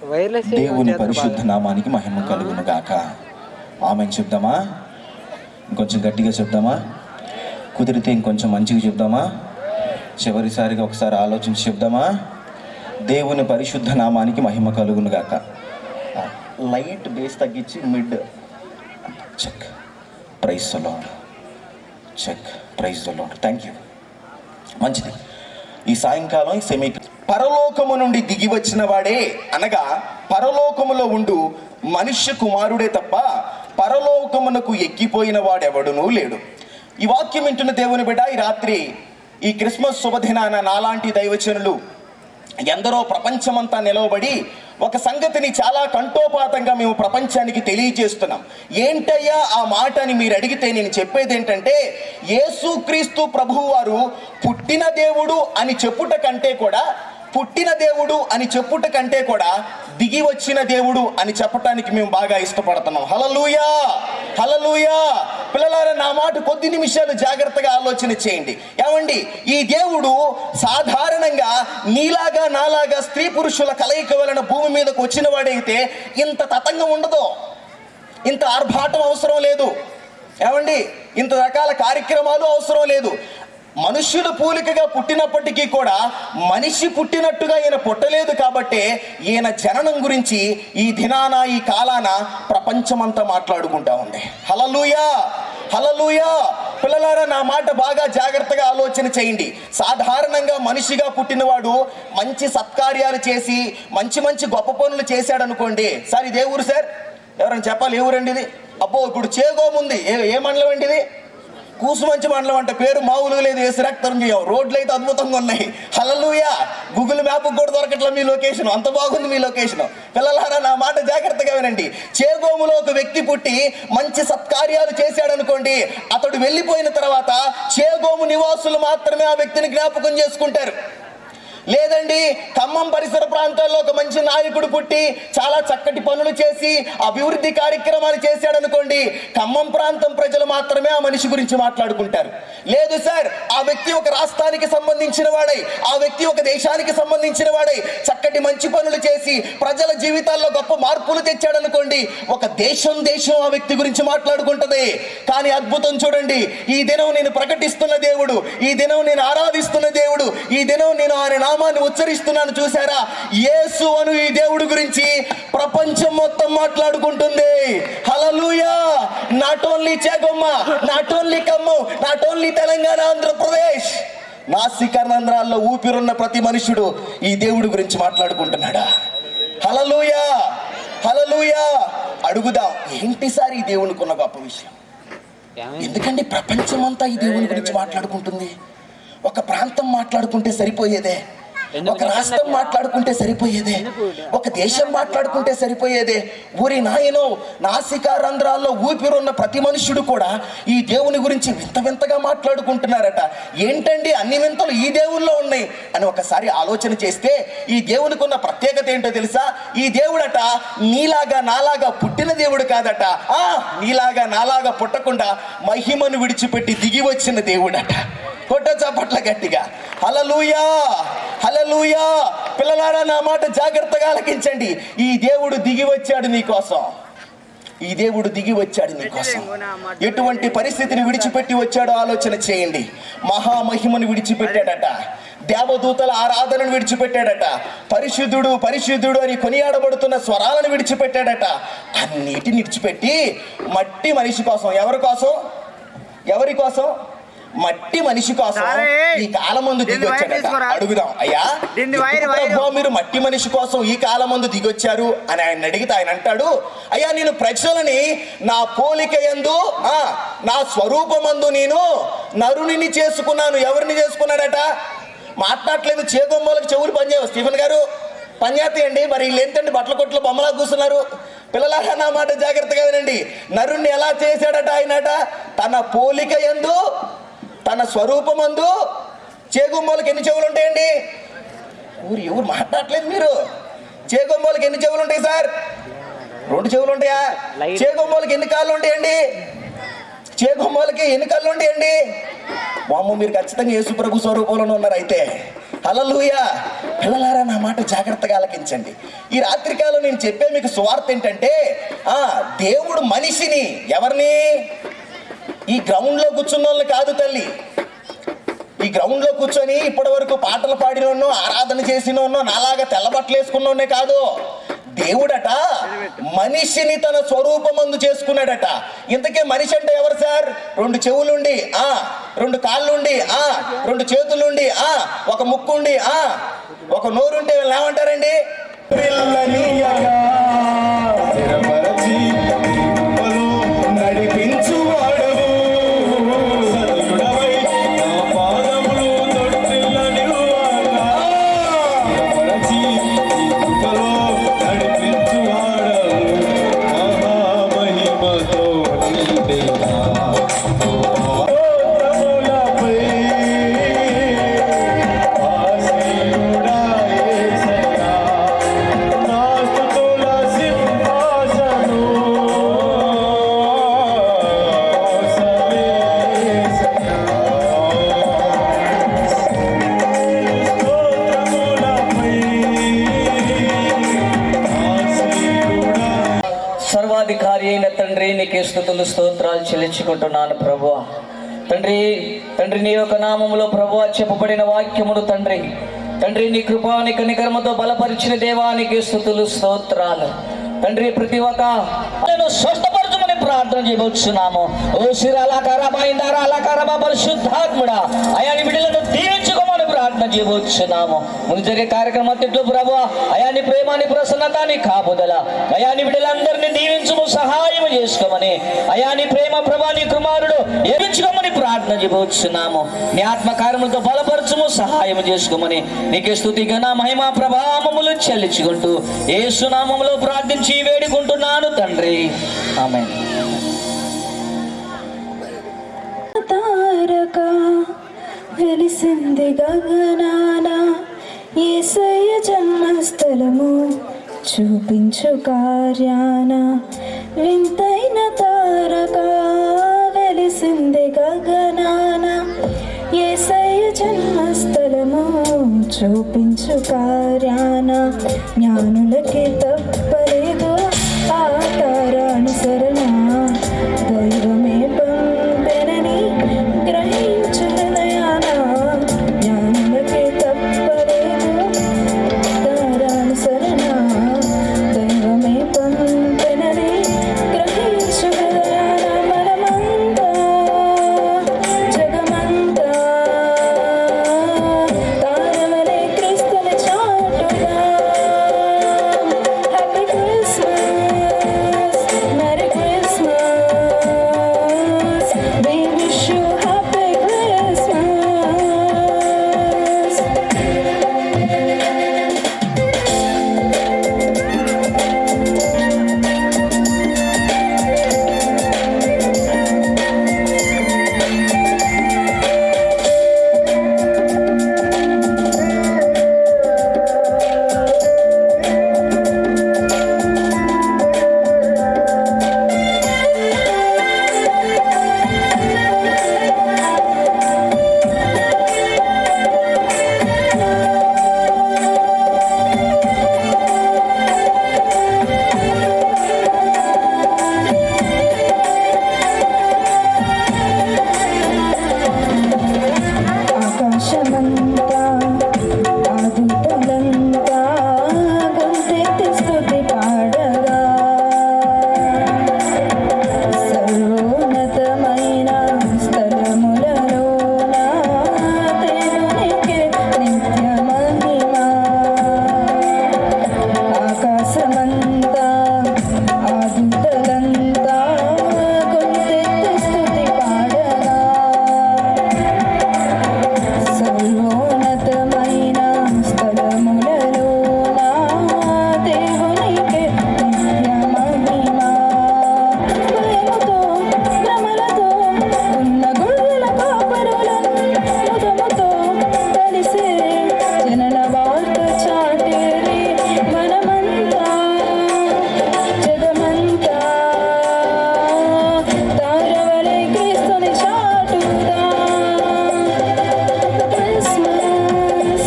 దేవుని పరిశుద్ధ నామానికి మహిమ కలుగును గాక. ఆమెన్ చెప్దామా? ఇంకొంచెం గట్టిగా చెప్దామా? కుదిరితే ఇంకొంచెం మంచిగా చెప్దామా? చివరిసారిగా ఒకసారి ఆలోచించి చెప్దామా? దేవుని పరిశుద్ధ నామానికి మహిమ కలుగును గాక. లైట్ బేస్ తగ్గించి mid check. Praise the Lord. Check. Praise the Lord. Thank you. మంచిది. ఈ సాయంకాలం ఈ సెమీ పరలోకము నుండి దిగి వచ్చిన వాడే అనగా పరలోకములో ఉండు మనుష్య కుమారుడే తప్ప పరలోకమునకు ఎక్కిపోయిన వాడెవడునూ లేడు. ఈ వాక్యం వింటున్న దేవుని బిడ్డ, ఈ రాత్రి ఈ క్రిస్మస్ శుభదినాన నాలాంటి దైవజనులు ఎందరో ప్రపంచమంతా నిలవబడి ఒక సంగతిని చాలా కంఠోపాతంగా మేము ప్రపంచానికి తెలియజేస్తున్నాం. ఏంటయ్యా ఆ మాట అని మీరు అడిగితే నేను చెప్పేది ఏంటంటే, యేసుక్రీస్తు ప్రభువు వారు పుట్టిన దేవుడు అని చెప్పుట కంటే కూడా, పుట్టిన దేవుడు అని చెప్పుట కంటే కూడా దిగి వచ్చిన దేవుడు అని చెప్పటానికి మేము బాగా ఇష్టపడుతున్నాం. హల్లెలూయా, హల్లెలూయా. పిల్లలారా, నా మాట కొద్ది నిమిషాలు జాగ్రత్తగా ఆలోచన చేయండి. ఏమండి, ఈ దేవుడు సాధారణంగా నీలాగా నాలాగా స్త్రీ పురుషుల కలయిక వలన భూమి మీదకు వచ్చిన వాడైతే ఇంత తతంగం ఉండదు, ఇంత ఆర్భాటం అవసరం లేదు. ఏమండి, ఇంత రకాల కార్యక్రమాలు అవసరం లేదు. మనుష్యుల పూలికగా పుట్టినప్పటికీ కూడా మనిషి పుట్టినట్టుగా ఈయన పుట్టలేదు కాబట్టి ఈయన జననం గురించి ఈ దినాన ఈ కాలాన ప్రపంచమంతా మాట్లాడుకుంటా ఉంది. హల్లెలూయా, హల్లెలూయా. పిల్లలారా, నా మాట బాగా జాగ్రత్తగా ఆలోచన చేయండి. సాధారణంగా మనిషిగా పుట్టినవాడు మంచి సత్కార్యాలు చేసి మంచి మంచి గొప్ప పనులు చేశాడు అనుకోండి. సార్ ఇదే ఊరు సార్? ఎవరైనా చెప్పాలి, ఏ ఊరండి ఇది? అబ్బో, ఇప్పుడు చేగోముంది. ఏ మండలం అండి ఇది? కూసుమంచి మండలం అంటే పేరు మామూలుగా లేదు. వేసి రక్తం చేయం. రోడ్లు అయితే అద్భుతంగా ఉన్నాయి. హల్లెలూయా. గూగుల్ మ్యాప్ కూడా దొరకట్లా మీ లొకేషన్, అంత బాగుంది మీ లొకేషన్. పిల్లలారా, నా మాట జాగ్రత్తగా వినండి. చేగోములో ఒక వ్యక్తి పుట్టి మంచి సత్కార్యాలు చేశాడు అనుకోండి, అతడు వెళ్ళిపోయిన తర్వాత చేగోము నివాసులు మాత్రమే ఆ వ్యక్తిని జ్ఞాపకం చేసుకుంటారు. లేదండి, ఖమ్మం పరిసర ప్రాంతాల్లో ఒక మంచి నాయకుడు పుట్టి చాలా చక్కటి పనులు చేసి అభివృద్ధి కార్యక్రమాలు చేశాడు అనుకోండి, ఖమ్మం ప్రాంతం ప్రజలు మాత్రమే ఆ మనిషి గురించి మాట్లాడుకుంటారు. లేదు సార్, ఆ వ్యక్తి ఒక రాష్ట్రానికి సంబంధించిన వాడై, ఆ వ్యక్తి ఒక దేశానికి సంబంధించిన వాడై చక్కటి మంచి పనులు చేసి ప్రజల జీవితాల్లో గొప్ప మార్పులు తెచ్చాడు అనుకోండి, ఒక దేశం ఆ వ్యక్తి గురించి మాట్లాడుకుంటది. కానీ అద్భుతం చూడండి, ఈ దినం నేను ప్రకటిస్తున్న దేవుడు, ఈ దినం నేను ఆరాధిస్తున్న దేవుడు, ఈ దినం నేను ఆయన నామాన్ని ఉచ్చరిస్తున్నాను చూసారా, యేసు అను ఈ దేవుడు గురించి ప్రపంచం మొత్తం మాట్లాడుకుంటుంది. Hallelujah. Not only Chegomma, not only Khammam, not only Telangana, Andhra Pradesh, నాసికానంద్రాల్లో ఊపిరున్న ప్రతి మనుషుడు ఈ దేవుడి గురించి మాట్లాడుకుంటున్నాడా? హల్లెలూయా, హల్లెలూయా. అడుగుదాం, ఏంటి సార్ ఈ దేవునికి ఉన్న గొప్ప విషయం? ఎందుకంటే ప్రపంచం అంతా ఈ దేవుని గురించి మాట్లాడుకుంటుంది. ఒక ప్రాంతం మాట్లాడుకుంటే సరిపోయేదే, ఒక రాష్ట్రం మాట్లాడుకుంటే సరిపోయేదే, ఒక దేశం మాట్లాడుకుంటే సరిపోయేదే. ఊరి నాయనో, నాసికా రంధ్రాల్లో ఊపిరున్న ప్రతి మనుష్యుడు కూడా ఈ దేవుని గురించి వింత వింతగా మాట్లాడుకుంటున్నారట. ఏంటండి అన్ని వింతలు ఈ దేవుల్లో ఉన్నాయి అని ఒకసారి ఆలోచన చేస్తే ఈ దేవునికి ఉన్న ప్రత్యేకత ఏంటో తెలుసా? ఈ దేవుడట నీలాగా నాలాగా పుట్టిన దేవుడు కాదట. నీలాగా నాలాగా పుట్టకుండా మహిమను విడిచిపెట్టి దిగి వచ్చిన దేవుడట. కొట్ట చప్పట్ల గట్టిగా. హల్లెలూయా, హల్లెలూయా. పిల్లలారా, నా మాట జాగ్రత్తగా ఆలకించండి. ఈ దేవుడు దిగి వచ్చాడు నీకోసం. ఈ దేవుడు దిగి వచ్చాడు నీకోసం. ఎటువంటి పరిస్థితిని విడిచిపెట్టి వచ్చాడో ఆలోచన చేయండి. మహామహిమను విడిచిపెట్టాడట, దేవదూతల ఆరాధనను విడిచిపెట్టాడట, పరిశుద్ధుడు పరిశుద్ధుడు అని కొనియాడబడుతున్న స్వరాలను విడిచిపెట్టాడట. అన్నిటిని విడిచిపెట్టి మట్టి మనిషి కోసం, ఎవరి కోసం? ఎవరి కోసం? మట్టి మనిషి కోసం ఈ కాలం ముందు దిగి వచ్చాడట. అడుగుదాం, అయ్యా మీరు మట్టి మనిషి కోసం ఈ కాలం ముందు దిగొచ్చారు అని ఆయన అడిగితే ఆయన అంటాడు, అయ్యా నేను ప్రజలని నా పోలిక యందు నా స్వరూపమందు నేను నరునిని చేసుకున్నాను. ఎవరిని చేసుకున్నాడట? మాట్లాడలేదు. చేగొమ్మలకు చెవులు పనిచేయవు. స్టీఫెన్ గారు పనిచేస్తాయండి. మరి వీళ్ళు ఏంటండి బట్టల కొట్లో బొమ్మలా కూర్చున్నారు? పిల్లలారా, నా మాట జాగ్రత్తగా వినండి. నరుణ్ణి ఎలా చేశాడట ఆయనట? తన పోలిక యందు తన స్వరూపమందు. చేగొమ్మలకు ఎన్ని చెవులు ఉంటాయండి? ఎవరు మాట్లాడలేదు మీరు? చేగొమ్మలకు ఎన్ని చెవులు ఉంటాయి సార్? 2 చెవులు ఉంటాయా? చేగొమ్మలకు ఎన్ని కాళ్ళు ఉంటాయండి? చేగొమ్మలకి ఎన్ని కళ్ళు ఉంటాయండి? వామ్మ, మీరు ఖచ్చితంగా యేసు ప్రభు స్వరూపంలోనే ఉన్నారు అయితే. హల్లెలూయా. పిల్లలారా, నా మాట మాట జాగ్రత్తగా ఆలకించండి. ఈ రాత్రికాలం నేను చెప్పే మీకు సువార్త ఏంటంటే, దేవుడు మనిషిని, ఎవరిని, ఈ గ్రౌండ్లో కూర్చున్న వాళ్ళని కాదు తల్లి, ఈ గ్రౌండ్లో కూర్చొని ఇప్పటి వరకు పాటలు పాడినోన్నో ఆరాధన చేసినోన్నో నాలాగా తెల్లబట్టలు వేసుకున్నోన్నే కాదు, దేవుడట మనిషిని తన స్వరూపమందు చేసుకున్నాడట. ఇంతకే మనిషి అంటే ఎవరు సార్? 2 చెవులుండి, 2 కాళ్ళుండి, 2 చేతులుండి, ఒక ముక్కుండి, ఒక నోరుంటే వీళ్ళు ఏమంటారండి? సర్వాధికారి అయిన తండ్రి, నీకే స్తుతులు స్తోత్రాలు చెల్లించుకుంటున్నాను ప్రభువా. తండ్రి నీ యొక్క నామములో ప్రభువా చెప్పబడిన వాక్యములు తండ్రి నీ కృపా నీ కనికరముతో బలపరిచిన దేవానికి స్తుతులు స్తోత్రాలు తండ్రి. ప్రతి ఒక్క స్వస్థపరచమని ప్రార్థన చేయవచ్చున్నాము. ఓ శిరాలకారబా పరిశుద్ధాత్ముడా, అయాని బిడ్డలను దీవించుకోమని ప్రార్థన చేయవచ్చున్నాము. ముందు జరిగే కార్యక్రమంలో ప్రభువా అయాని ప్రేమాని ప్రసన్నత నీ కాపుదల అయాని బిడ్డలందరినీ దీవించుము, సహాయం చేసుకోమని అయాని ప్రేమ ప్రభా నీ కుమారుడు ఏమించుకోమని ప్రార్థన చేయవచ్చున్నాము. నీ ఆత్మకార్యములతో బలపరచుము, సహాయం చేసుకోమని నీకే స్తుతి ఘన మహిమ ప్రభావములు చెల్లించుకుంటూ యేసు నామములో ప్రార్థించి వేడుకుంటున్నాను తండ్రి, ఆమేన్. తారక వెలిసింది గగనాన, యేసయ్య జన్మస్థలము చూపించు కార్యాన. వింతైన తారక వెలిసింది గగనాన, యేసయ్య జన్మస్థలము చూపించు కార్యాన. జ్ఞానులకి తప్పలేదు ఆ తారానుసరణ, దైవమే పంపెనని గ్రహించు హృదయాన. జ్ఞానులకి తప్పలేదు తారానుసరణ, దైవమే పంపెనని గ్రహించు హృదయాన. మనమంతా జగమంతా తారవలే క్రీస్తుని చాటుగా. Happy Christmas, merry Christmas, we wish you happy Christmas. ఆకాశమంతా ఆదితులంతా గొంతెత్తి స్తుతి పాడగా, సర్వోన్నతమైన స్థలములలోన దేవునికే నిత్య మహిమ. ఆకాశమంతా ఆదితులంతా గొంతెత్తి స్తుతి పాడగా, సర్వోన్నతమైన స్థలములలోన దేవునికే నిత్య మహిమ. భయముతో భ్రమలతో ఉన్న గొర్రెల కాపరులను ముదముతో కలిసే జనన వార్త చాటేరి. మనమంతా జగమంతా తారవలే క్రీస్తుని చాటుదా. Christmas,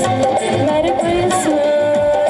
Merry Christmas,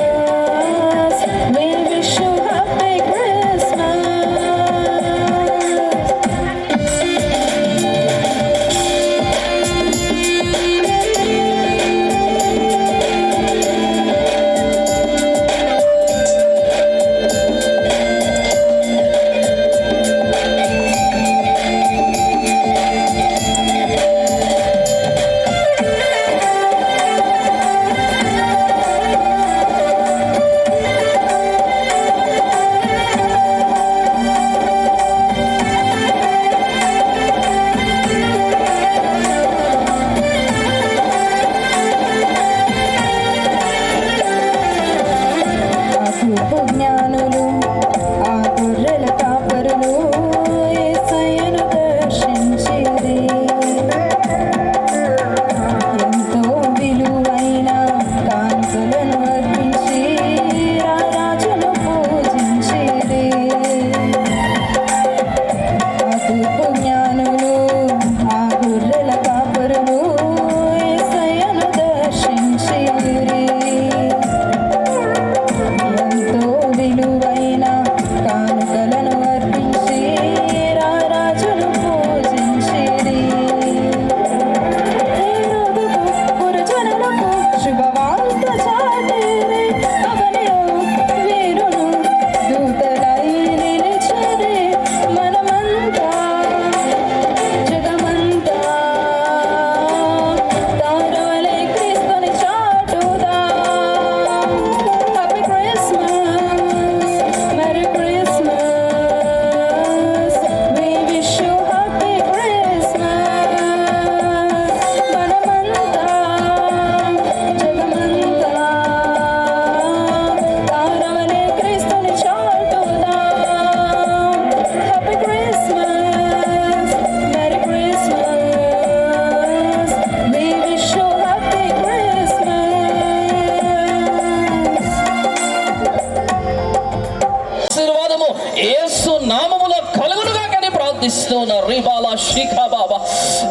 ప్రార్థిస్తున్న రిబాల శిఖ బాబా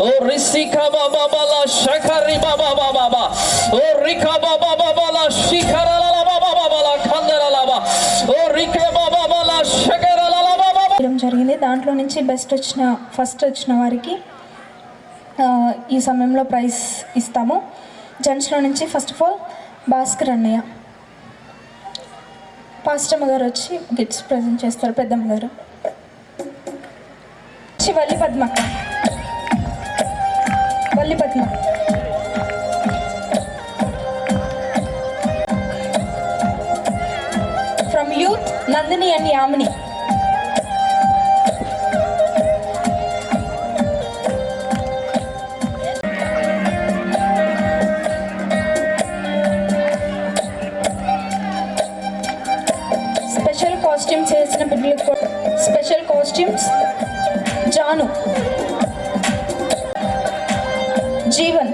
ఓ రిసిఖ బాబా బాలా శఖరి బాబా బాబా ఓ రిఖ బాబా బాబాలా శిఖరల బాబా బాబాలా ఖందరల బాబా ఓ రిఖ బాబా బాలా శఖరల బాబా జరిగింది. దాంట్లో నుంచి ఫస్ట్ వచ్చిన వారికి ఈ సమయంలో ప్రైజ్ ఇస్తాము. జెంట్స్లో నుంచి ఫస్ట్ ఆఫ్ ఆల్ భాస్కర్ అన్నయ్య, పాస్టమ్మ గారు వచ్చి గిఫ్ట్స్ ప్రజెంట్ చేస్తారు. పెద్దమ్మ గారు Valli Padma from youth Nandini and Yamini. Special costumes వేసిన బిడ్డలకు స్పెషల్ కాస్ట్యూమ్స్ జాను, జీవన్,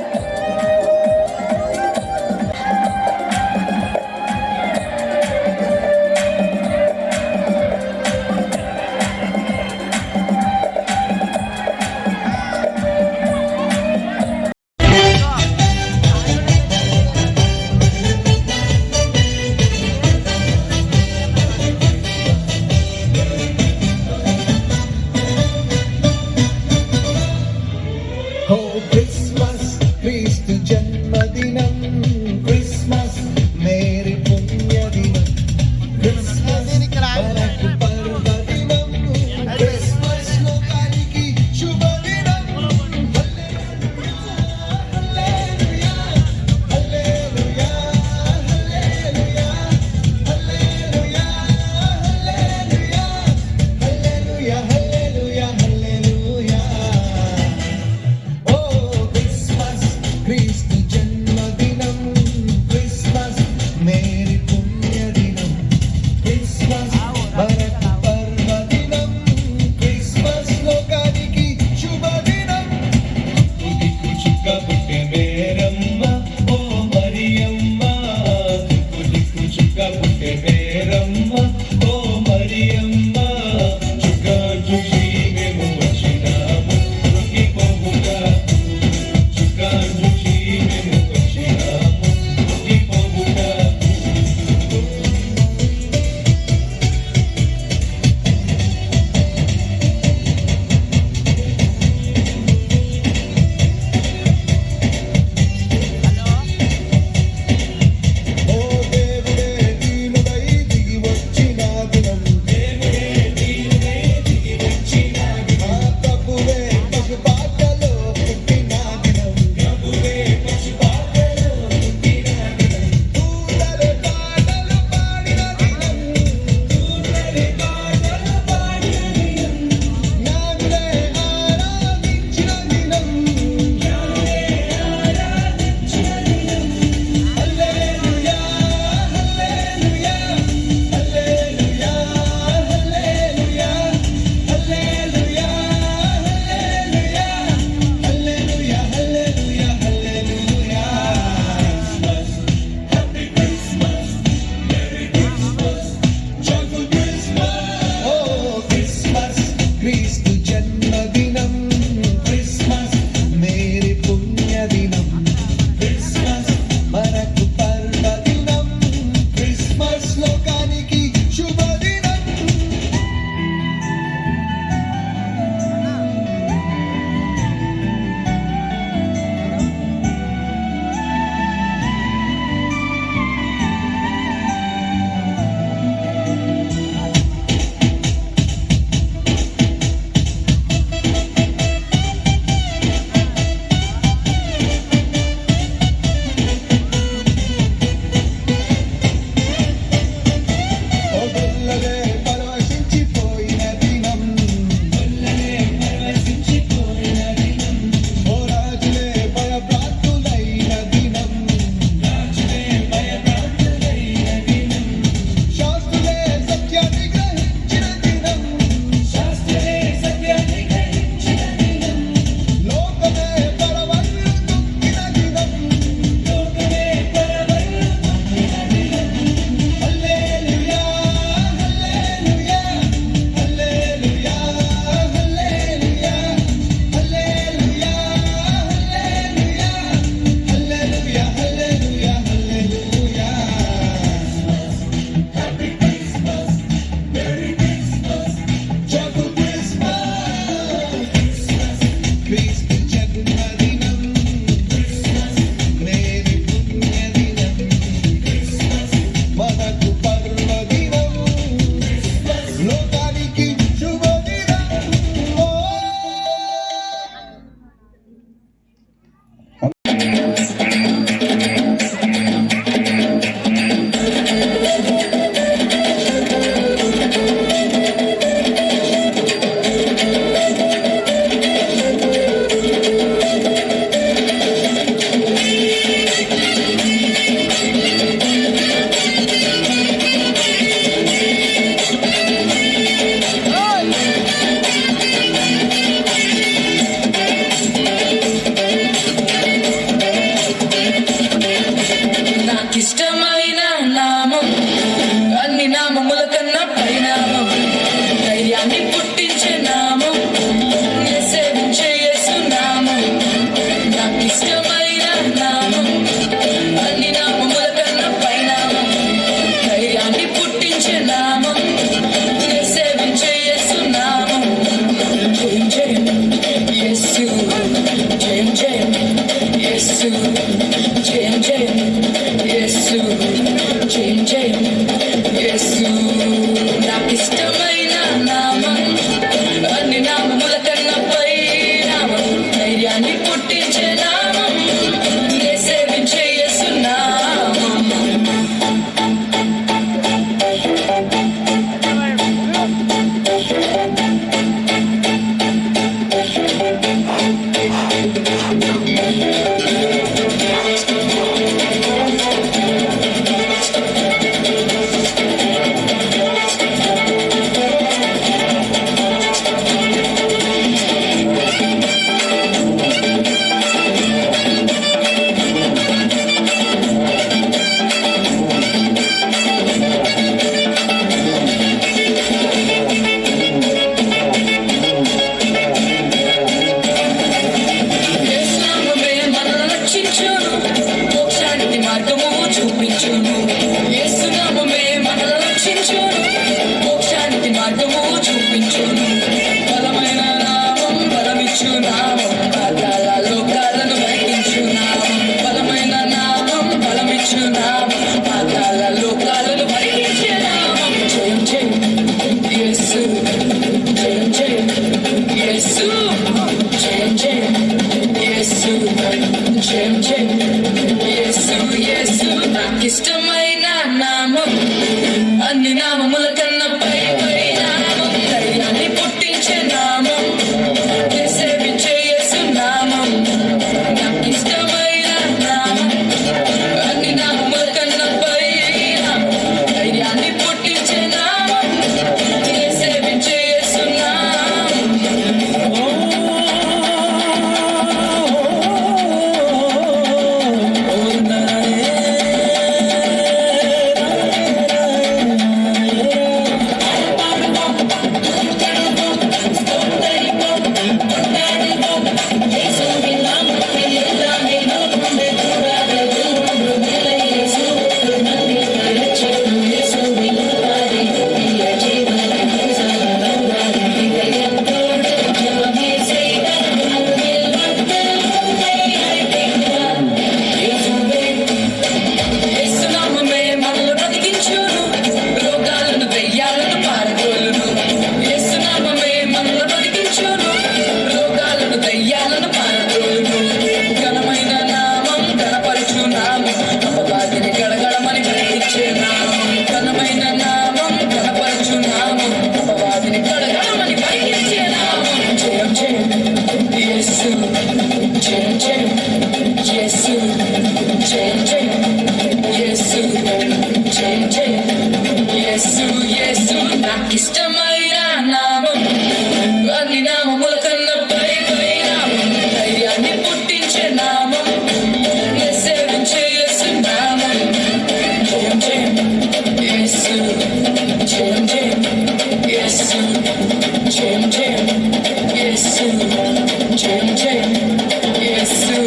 ఇష్టమైన నామం, అన్ని నామముల కన్నా పై నామం, ధైర్యాన్ని పుట్టించే నామం, సేవించే యేసు నామం. జయం జయం యేసు, జయం జయం యేసు, జయం జయం యేసు, జయం జయం యేసు.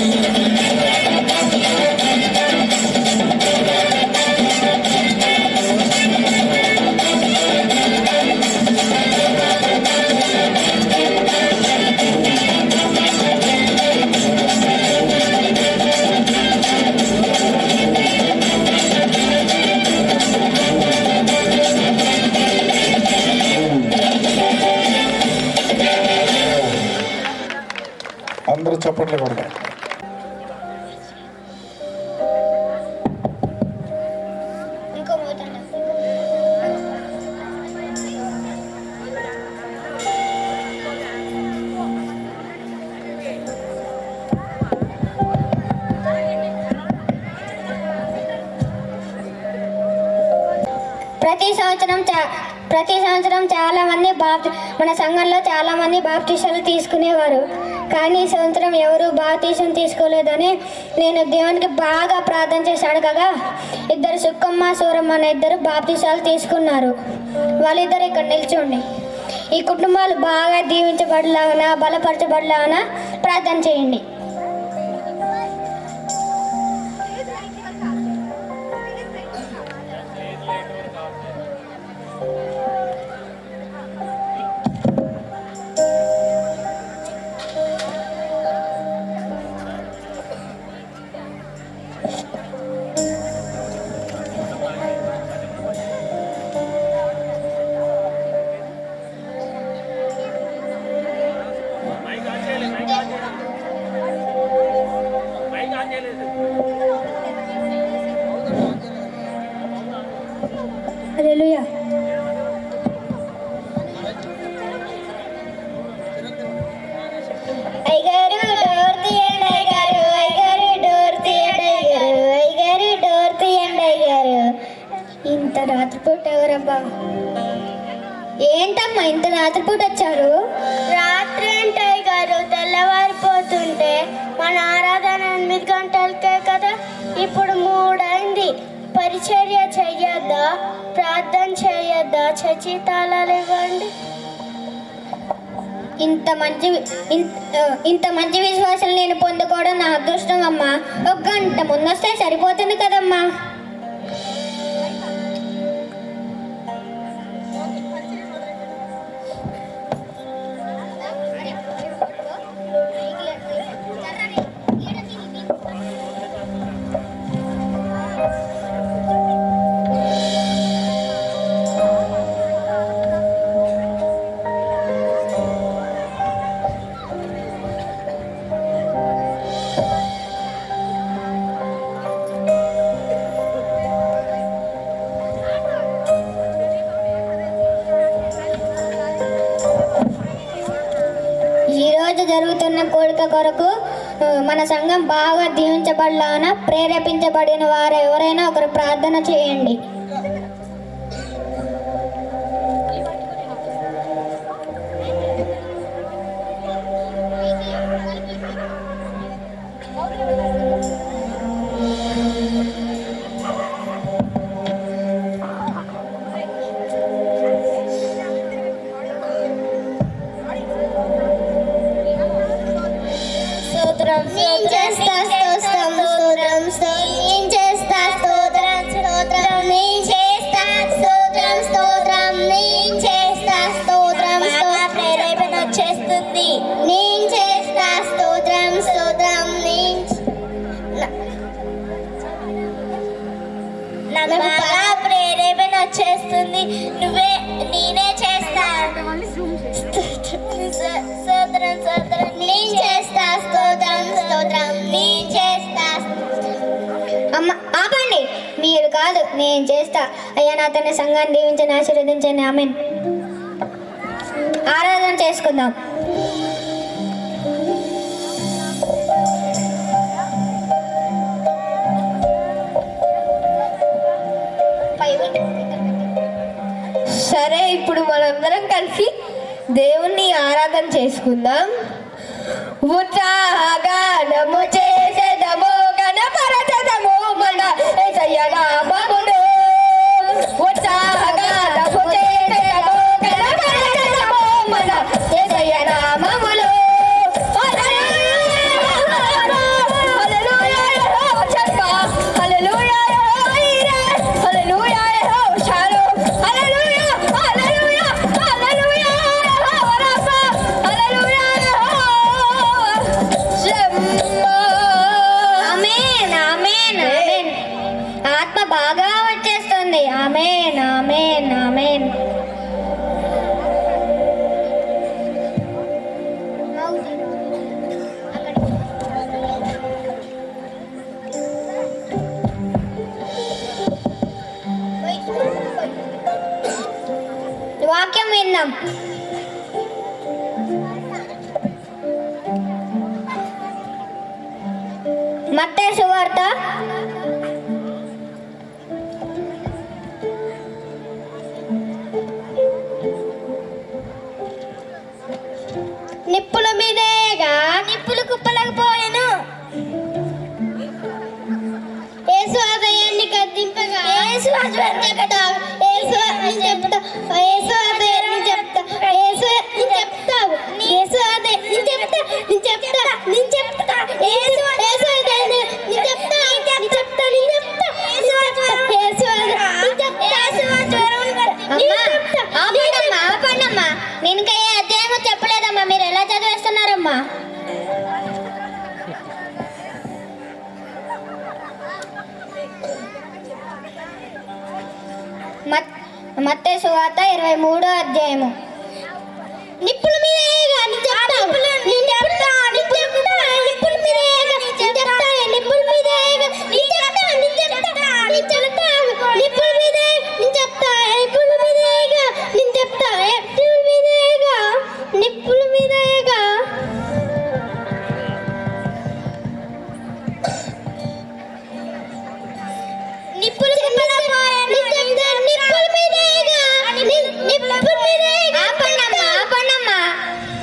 అందరూ చప్పట్లు కొడతారు. ప్రతి సంవత్సరం చాలా మంది మన సంఘంలో చాలా మంది బాప్టిసాలు తీసుకునేవారు. కానీ ఈ సంవత్సరం ఎవరు బాప్టిసం తీసుకోలేదని నేను దేవునికి బాగా ప్రార్థన చేసి అడగగా ఇద్దరు సుక్కమ్మ సూరమ్మ అనే ఇద్దరు బాప్టిసాలు తీసుకున్నారు. వాళ్ళిద్దరు ఇక్కడ నిల్చోండి. ఈ కుటుంబాలు బాగా దీవించబడలాగా బలపరచబడలాగా ప్రార్థన చేయండి. హల్లెలూయా. అయ్యగారు డోర్ తీయండి, అయ్యగారు, అయ్యగారు డోర్ తీయండి, అయ్యగారు, అయ్యగారు డోర్ తీయండి, అయ్యగారు. ఇంత రాత్రిపూట ఎవరబ్బా? ఏంటమ్మా ఇంత రాత్రిపూట వచ్చారు? రాత్రి అంటే అయ్యగారు తెల్లవారిపోతుంటే మన ఆరాధన 8 గంటలకే కదా, ఇప్పుడు 3 అయింది. పరిచర్య చెయ్యొద్దా, ప్రార్థన చేయొద్దా? చర్చి తాళాలు ఇవ్వండి. ఇంత మంచి విశ్వాసం నేను పొందుకోవడం నా అదృష్టం అమ్మా. 1 గంట ముందు వస్తే సరిపోతుంది కదమ్మా. జరుగుతున్న కోరిక కొరకు మన సంఘం బాగా దీవించబడాలన ప్రేరేపించబడిన వారు ఎవరైనా ఒకరు ప్రార్థన చేయండి. ప్రేరేపణ వచ్చేస్తుంది. నేనే చేస్తా. స్తోత్రం స్తోత్రం నేను చేస్తా. స్తోత్రం స్తోత్రం నేను చేస్తా. అమ్మ ఆపండి, మీరు కాదు నేను చేస్తా. అయ్యా నా తన సంఘాన్ని దీవించని ఆశీర్వదించండి. ఆమేన్. ఆరాధన చేసుకుందాం. సరే, ఇప్పుడు మనందరం కలిసి దేవుణ్ణి ఆరాధన చేసుకుందాం. ఉత్సాహగానము చేసేదము గణపరచదము మన యేసయ్య నామమును. ఉత్సాహగానము చేసేదము గణపరచదము మన యేసయ్య నామమును. ఆత్మ బాగా వచ్చేస్తుంది. ఆమేన్, ఆమేన్, ఆమేన్. వాక్యం విందాం. మత్తయి సువార్త 'నిప్పుల మీదేగా నిప్పులు కుప్పలకు పోయెను. యేసు హృదయాన్ని కదిలింపగా యేసు హృదయాన్ని చెప్తా యేసు చెప్తా యేసు హృదయాన్ని చెప్తా యేసు చెప్తావు యేసు హృదయాన్ని చెప్తా నేను చెప్తా నేను చెప్తా యేసు యేసు హృదయాన్ని నేను చెప్తా నేను చెప్తా నేను చెప్తా యేసు హృదయాన్ని చెప్తా అమ్మా ఆపండమ్మా. నేను ఇంకా ఏ అధ్యాయం చెప్పలేదమ్మా, మీరు ఎలా చదివేస్తున్నారమ్మా? మత్తయి సువార్త 23వ అధ్యాయము. నిప్పుల మీద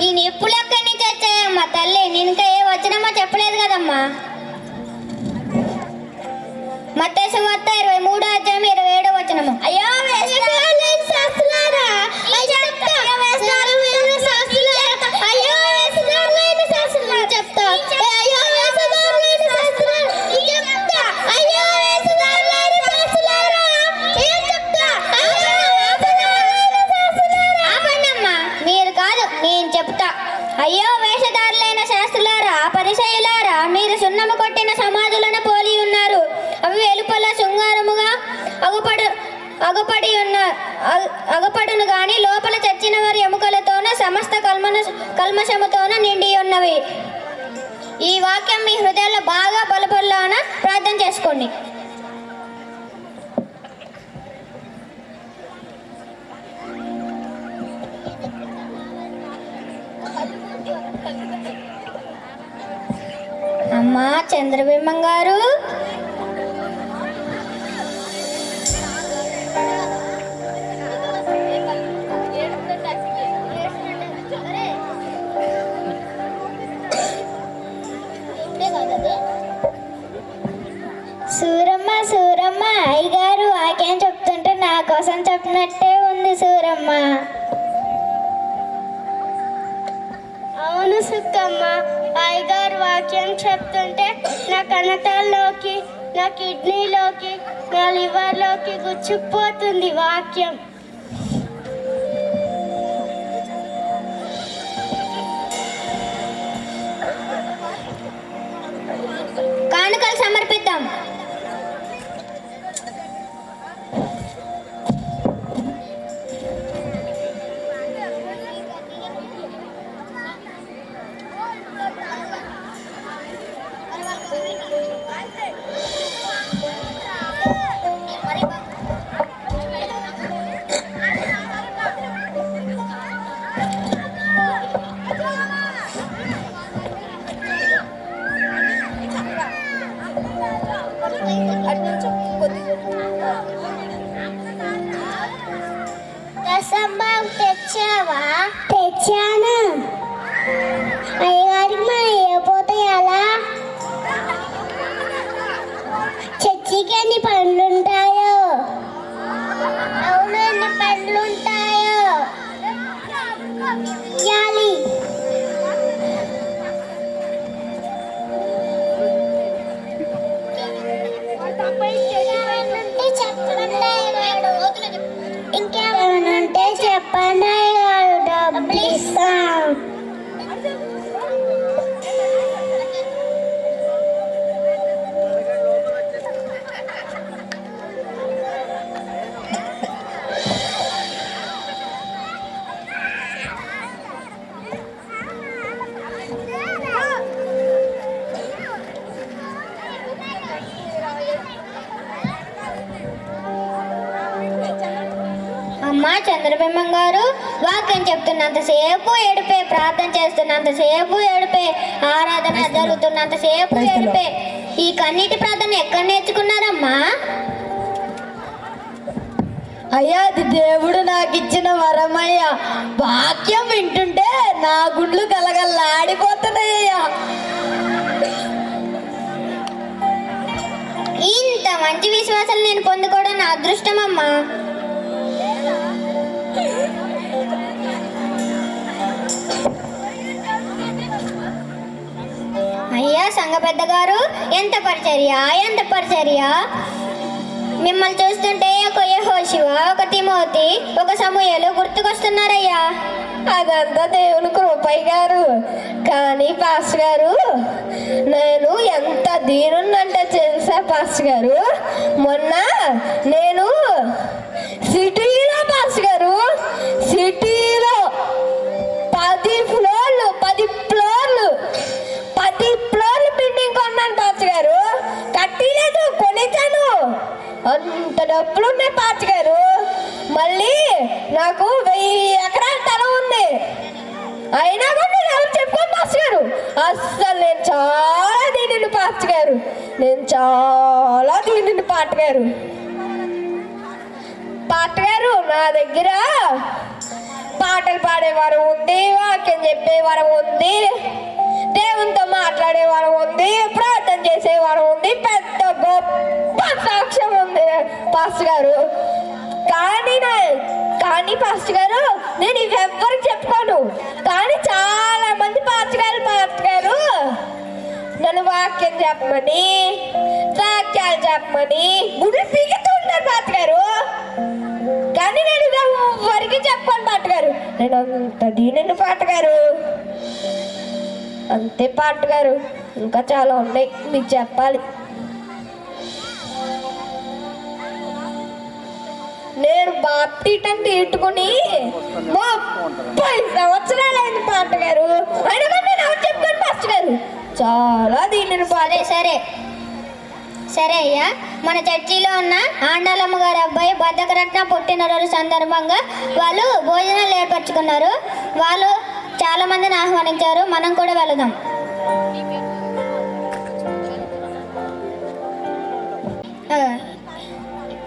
ఈ నిప్పులు ఎక్కడి నుంచి వచ్చాయమ్మా తల్లి? నేను ఇంకా ఏ వచనమో చెప్పలేదు కదమ్మా. మత్తయి సువార్త 23వ అధ్యాయం 27వ వచనము. అయ్యో వేషధారులైన శాస్త్రులారా, చెప్తా అయ్యో వేషధారులైన శాస్త్రులారా, పరిసయ్యులారా, మీరు సున్నము కొట్టిన సమాధులను పోలి ఉన్నారు. అవి వెలుపల శృంగారముగా అగుపడును గాని లోపల చచ్చిన వారి ఎముకలతోన సమస్త కల్మషముతోన నిండి ఉన్నవి. ఈ వాక్యం మీ హృదయాల్లో బాగా బలపడాలని ప్రార్థన చేసుకోండి. అమ్మా చంద్రబింబం గారు, సూరమ్మ సూరమ్మ, అయ్యగారు వాక్యం చెప్తుంటే నా కోసం చెప్పినట్టే ఉంది సూరమ్మ. అవును సుక్కమ్మ, అయ్యగారు వాక్యం చెప్తుంటే నా కణతాల్లోకి, నా కిడ్నీలోకి, నా లివర్లోకి గుచ్చుకుపోతుంది వాక్యం. కానుకలు సమర్పిద్దాం. తెచ్చావా? తెచ్చాను. అయ్యగారికి మనం ఇవ్వకపోతే ఎలా? చర్చికి ఎన్ని పనులుంటాయో. అవును, ఎన్ని పనులుంటాయో. ఇయ్యాలి. ఇంకేమన్నుంటే చెప్పండి అయ్యగారు, డబ్బులు ఇస్తాం. అమ్మా చంద్రబింబం గారు, వాక్యం చెప్తున్నంతసేపు ఏడుపే, ప్రార్థన చేస్తున్నంతసేపు ఏడుపే, ఆరాధన జరుగుతున్నంతసేపు ఏడుపే. ఈ కన్నీటి ప్రార్థన ఎక్కడ నేర్చుకున్నారమ్మా? అయ్యా, అది దేవుడు నాకు ఇచ్చిన వరమయ్యా. వాక్యం వింటుంటే నా గుండ్లు గలగల్లాడిపోతున్నాయ్యా. ఇంత మంచి విశ్వాసం నేను పొందుకోవడం నా అదృష్టం అమ్మా. అయ్యా సంఘ పెద్ద గారు, ఎంత పరిచర్య. మిమ్మల్ని చూస్తుంటే ఒక యెహోషువ, ఒక తిమోతి, ఒక సమూయేలు గుర్తుకొస్తున్నారయ్యా. అదంతా దేవుని కృపయ్య గారు. కానీ పాస్టర్ గారు, నేను ఎంత దీనున్నంటే తెలుసా పాస్టర్ గారు? మొన్న నేను సిటీలో పాస్టర్ గారు, సిటీలో 10 ఫ్లోర్లు బిల్డింగ్ కొన్నాను పాస్టర్ గారు. కట్టిలేదు, కొనిచ్చాను. అంత డబ్బులు ఉన్నాయి పాస్టర్ గారు. మళ్ళీ నాకు 1000 ఎకరాల స్థలం ఉంది. అయినా కూడా నేను ఎవరు చెప్పుకోను పాస్టర్ గారు. అస్సలు నేను చాలా దీనిని పాస్టర్ గారు, పాట గారు. నా దగ్గర పాటలు పాడేవారు ఉంది, వాక్యం చెప్పేవారు ఉంది, దేవునితో మాట్లాడేవారు ఉంది, ప్రార్థన చేసేవారు ఉంది, పెద్ద గొప్ప సాక్ష్యం ఉంది పాస్టర్ గారు. కానీ పాస్టర్ గారు, నేను ఇవెవ్వరికి చెప్పుకోను. కానీ చాలా మంది పాస్టర్ గారు నన్ను వాక్యం చెప్పమని, సాక్ష్యాలు చెప్పమని గుడి పీకుతూ ఉంటారు పాస్టర్ గారు. కానీ నేను ఇవరికి చెప్పుకోను పాట గారు. నేను అంత దీనిని పాట గారు, అంతే పాట గారు. ఇంకా చాలా ఉన్నాయి మీకు చెప్పాలి. నేను బాప్టిటం తీట్టుకుని 30 సంవత్సరాలైంది పాట గారు. అయినా కానీ నేను ఎవరు చెప్పుకోను పాస్టర్ గారు. చాలా దీనిని పాడే. సరే అయ్యా, మన చర్చిలో ఉన్న ఆండాలమ్మ గారి అబ్బాయి బద్దకరత్న పుట్టినరోజు సందర్భంగా వాళ్ళు భోజనాలు ఏర్పరచుకున్నారు. వాళ్ళు చాలా మందిని ఆహ్వానించారు. మనం కూడా వెళదాం.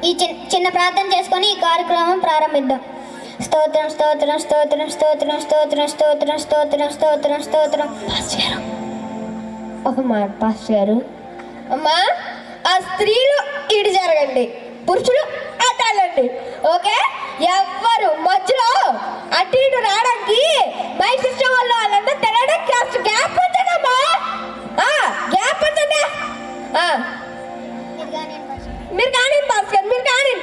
ఈ చిన్న ప్రార్థన చేసుకొని ఈ కార్యక్రమం ప్రారంభిద్దాం. స్తోత్రం స్తోత్రం స్తోత్రం స్తోత్రం స్తోత్రం స్తోత్రం స్తోత్రం స్తోత్రం స్తోత్రం. ఒక మాట పాస్టర్ గారు. అమ్మా, ఆ స్త్రీలు ఇటు జరగండి, పురుషులు అటు వెళ్ళండి. ఓకే, ఎవ్వరు మధ్యలో అటు ఇటు రావడానికి బైక్ సిస్టమ్ వల్ల వాళ్ళంతా తినడానికి కాస్త గ్యాప్ ఉంచండమ్మా. గ్యాప్ ఉంచండి. మీరు కానీ పాస్టర్, మీరు కానీ.